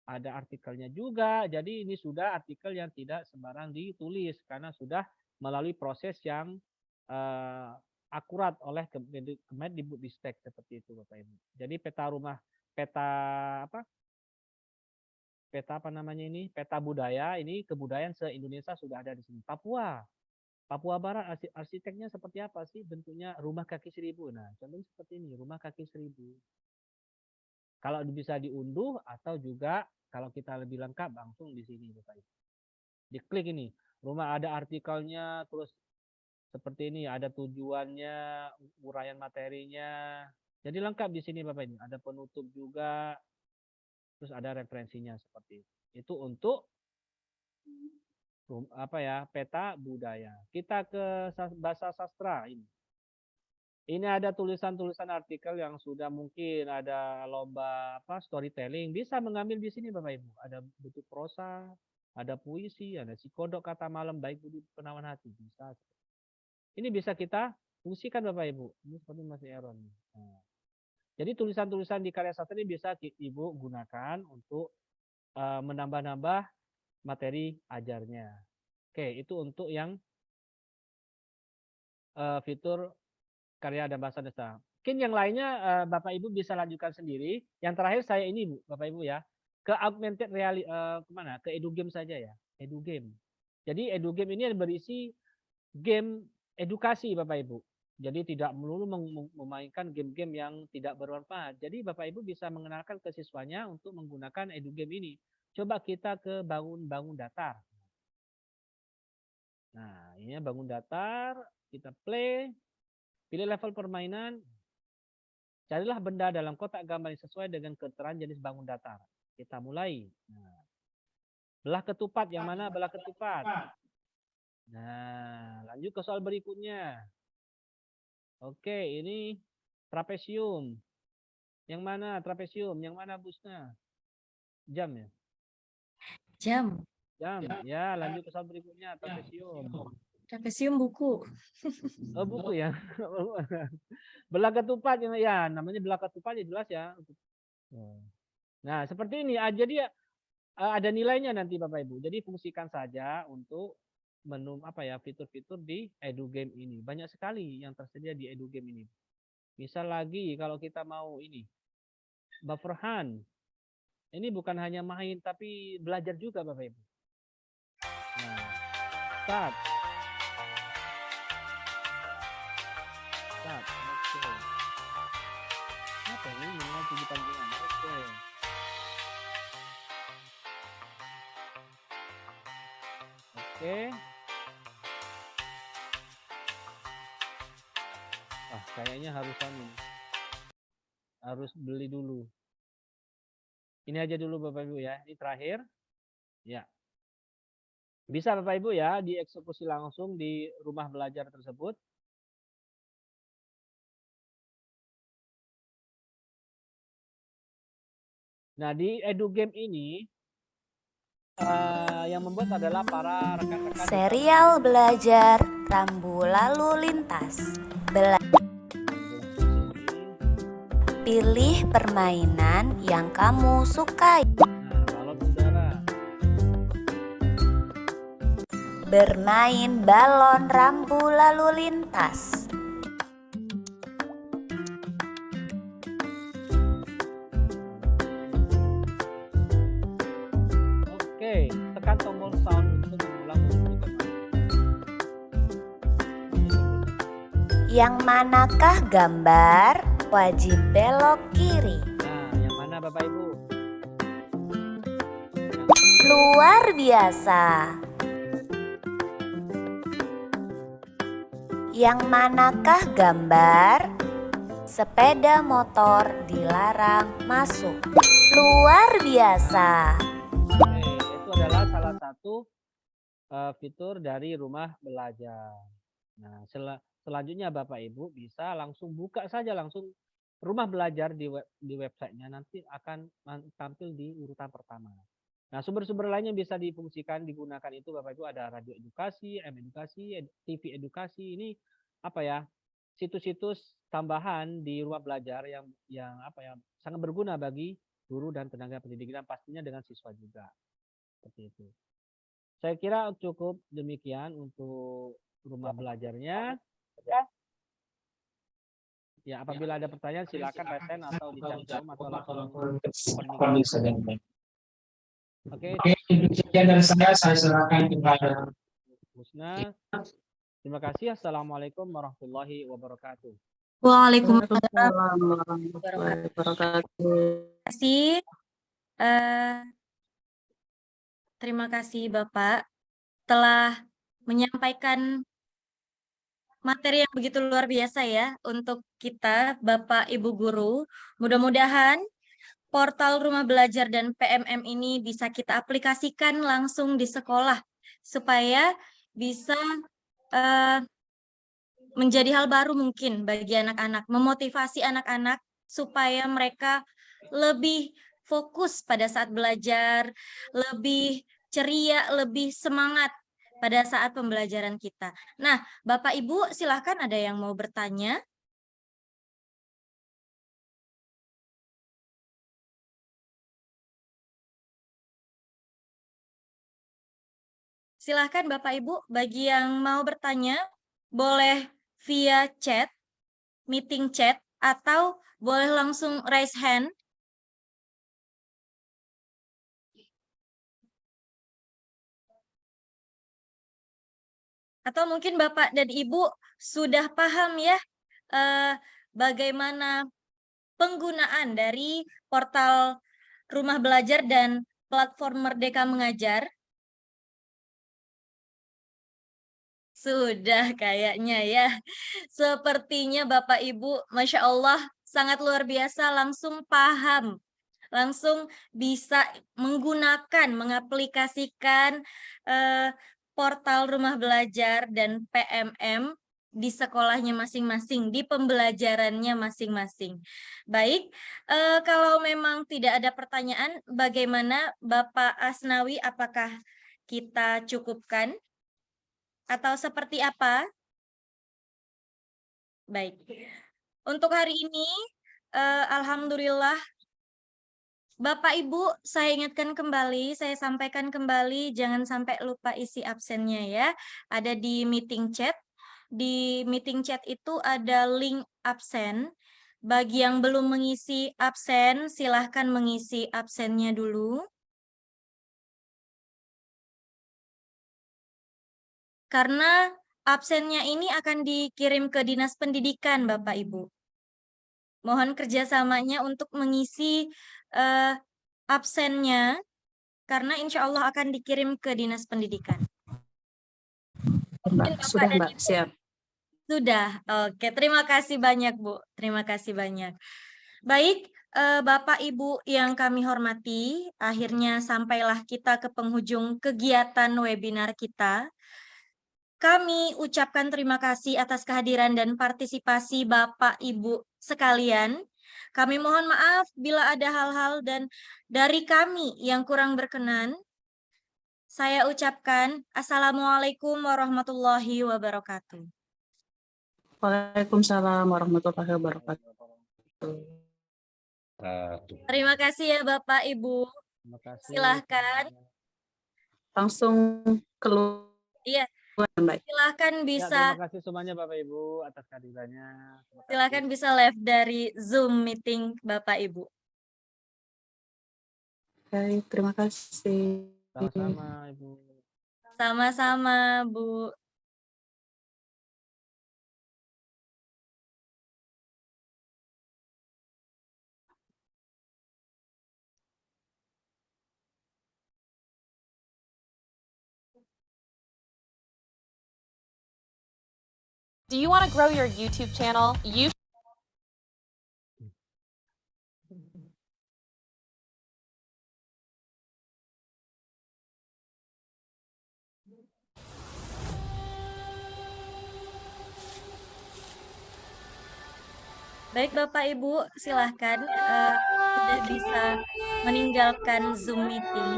Ada artikelnya juga. Jadi ini sudah artikel yang tidak sembarang ditulis karena sudah melalui proses yang akurat oleh Kemendikbudristek seperti itu Bapak Ibu. Jadi peta namanya ini? Peta budaya ini kebudayaan se-Indonesia sudah ada di sini. Papua Barat arsiteknya seperti apa sih? Bentuknya rumah kaki 1000. Nah, contohnya seperti ini, rumah kaki 1000. Kalau bisa diunduh atau juga kalau kita lebih lengkap langsung di sini Bapak Ibu. Diklik ini, rumah ada artikelnya, terus seperti ini ada tujuannya, uraian materinya. Jadi lengkap di sini Bapak Ibu. Ada penutup juga, terus ada referensinya seperti itu. Itu untuk peta budaya. Kita ke bahasa sastra ini. Ini ada tulisan-tulisan artikel yang sudah mungkin ada lomba storytelling, bisa mengambil di sini Bapak Ibu. Ada bentuk prosa, ada puisi, ada sikodok kata malam baik budi penawan hati, bisa. Ini bisa kita fungsikan Bapak Ibu. Ini seperti Mas Aaron. Nah, jadi tulisan-tulisan di karya sastra ini bisa Ibu gunakan untuk menambah-nambah materi ajarnya. Oke, itu untuk yang fitur karya dan bahasa desa. Mungkin yang lainnya Bapak Ibu bisa lanjutkan sendiri. Yang terakhir saya ini Bu, Bapak Ibu ya, ke augmented reality kemana? Ke edugame saja ya, edugame. Jadi edugame ini berisi game edukasi Bapak Ibu. Jadi tidak melulu memainkan game-game yang tidak bermanfaat. Jadi Bapak Ibu bisa mengenalkan ke siswanya untuk menggunakan edugame ini. Coba kita ke bangun datar. Nah, ini bangun datar, kita play, pilih level permainan, carilah benda dalam kotak gambar yang sesuai dengan keterangan jenis bangun datar. Kita mulai. Nah, belah ketupat, yang mana belah ketupat? Nah, lanjut ke soal berikutnya. Oke, ini trapesium. Yang mana trapesium? Yang mana busnya? Jam ya? Jam. Ya, lanjut ke soal berikutnya, trapesium. Trapesium buku. Oh, buku ya. Belaga tupat ya, namanya belaga tupat ya jelas ya. Nah, seperti ini. Jadi ada nilainya nanti Bapak Ibu. Jadi fungsikan saja untuk menu fitur-fitur di EduGame ini. Banyak sekali yang tersedia di EduGame ini. Misal lagi kalau kita mau ini Bufferhand. Ini bukan hanya main tapi belajar juga Bapak Ibu. Nah, start. Oke. Apa ini mengenai 7 panggilan? Oke. Oke. Kayaknya harus beli dulu. Ini aja dulu Bapak Ibu ya. Ini terakhir. Ya. Bisa Bapak Ibu ya dieksekusi langsung di rumah belajar tersebut. Nah, di EduGame ini yang membuat adalah para rekan-rekan serial belajar rambu lalu lintas. Pilih permainan yang kamu sukai. Nah, balon udara. Bermain balon rambu lalu lintas. Oke, tekan tombol sound untuk mengulang menunjukkan. Yang manakah gambar? Wajib belok kiri. Nah, yang mana Bapak Ibu? Luar biasa. Yang manakah gambar? Sepeda motor dilarang masuk. Luar biasa. Oke, itu adalah salah satu fitur dari rumah belajar. Nah, selanjutnya Bapak Ibu bisa langsung buka saja langsung rumah belajar di websitenya, nanti akan tampil di urutan pertama. Nah, sumber-sumber lain yang bisa difungsikan digunakan itu Bapak Ibu ada radio edukasi, edukasi, TV edukasi. Ini situs-situs tambahan di rumah belajar yang sangat berguna bagi guru dan tenaga pendidik dan pastinya dengan siswa juga. Seperti itu. Saya kira cukup demikian untuk rumah belajarnya. Ya, apabila ada pertanyaan silakan resen atau di chat room atau langsung komunikasi. Oke. Sekian dari saya serahkan kepada Husna. Terima kasih. Assalamualaikum warahmatullahi wabarakatuh. Waalaikumsalam warahmatullahi wabarakatuh. Terima kasih Bapak telah menyampaikan materi yang begitu luar biasa ya untuk kita Bapak Ibu guru. Mudah-mudahan portal rumah belajar dan PMM ini bisa kita aplikasikan langsung di sekolah supaya bisa menjadi hal baru mungkin bagi anak-anak, memotivasi anak-anak supaya mereka lebih fokus pada saat belajar, lebih ceria, lebih semangat pada saat pembelajaran kita. Nah, Bapak Ibu silahkan ada yang mau bertanya? Silahkan Bapak Ibu, bagi yang mau bertanya, boleh via chat, meeting chat, atau boleh langsung raise hand. Atau mungkin Bapak dan Ibu sudah paham ya bagaimana penggunaan dari portal rumah belajar dan platform Merdeka Mengajar. Sudah kayaknya ya. Sepertinya Bapak Ibu, Masya Allah, sangat luar biasa langsung paham. Langsung bisa menggunakan, mengaplikasikan portal rumah belajar dan PMM di sekolahnya masing-masing, di pembelajarannya masing-masing. Baik, kalau memang tidak ada pertanyaan, bagaimana Bapak Asnawi, apakah kita cukupkan? Atau seperti apa? Baik. Untuk hari ini, alhamdulillah, Bapak Ibu, saya ingatkan kembali, saya sampaikan kembali, jangan sampai lupa isi absennya ya. Ada di meeting chat. Di meeting chat itu ada link absen. Bagi yang belum mengisi absen, silahkan mengisi absennya dulu. Karena absennya ini akan dikirim ke Dinas Pendidikan, Bapak Ibu. Mohon kerjasamanya untuk mengisi absennya, karena insya Allah akan dikirim ke Dinas Pendidikan. Sudah, Mbak. Siap. Sudah, oke. Terima kasih banyak, Bu. Terima kasih banyak. Baik, Bapak Ibu yang kami hormati, akhirnya sampailah kita ke penghujung kegiatan webinar kita. Kami ucapkan terima kasih atas kehadiran dan partisipasi Bapak Ibu sekalian. Kami mohon maaf bila ada hal-hal dan dari kami yang kurang berkenan. Saya ucapkan Assalamualaikum warahmatullahi wabarakatuh. Waalaikumsalam warahmatullahi wabarakatuh. Terima kasih ya Bapak Ibu. Silahkan. Langsung keluar. Iya. Silahkan bisa. Terima kasih semuanya Bapak Ibu atas kehadirannya. Silahkan bisa live dari Zoom meeting Bapak Ibu. Baik, terima kasih. Sama-sama Ibu. Sama-sama Bu. Do you want to grow your YouTube channel? Baik Bapak Ibu, silahkan sudah bisa meninggalkan Zoom meeting.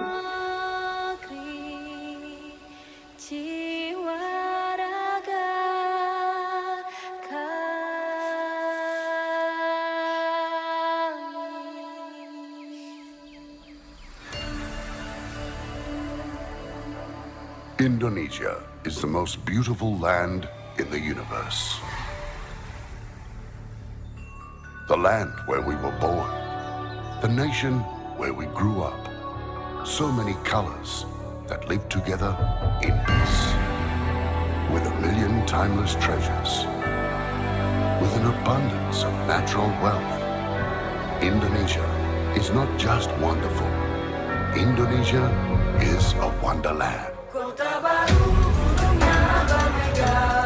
Indonesia is the most beautiful land in the universe. The land where we were born. The nation where we grew up. So many colors that live together in peace. With a million timeless treasures. With an abundance of natural wealth. Indonesia is not just wonderful. Indonesia is a wonderland. Kota baru dunia berbeda.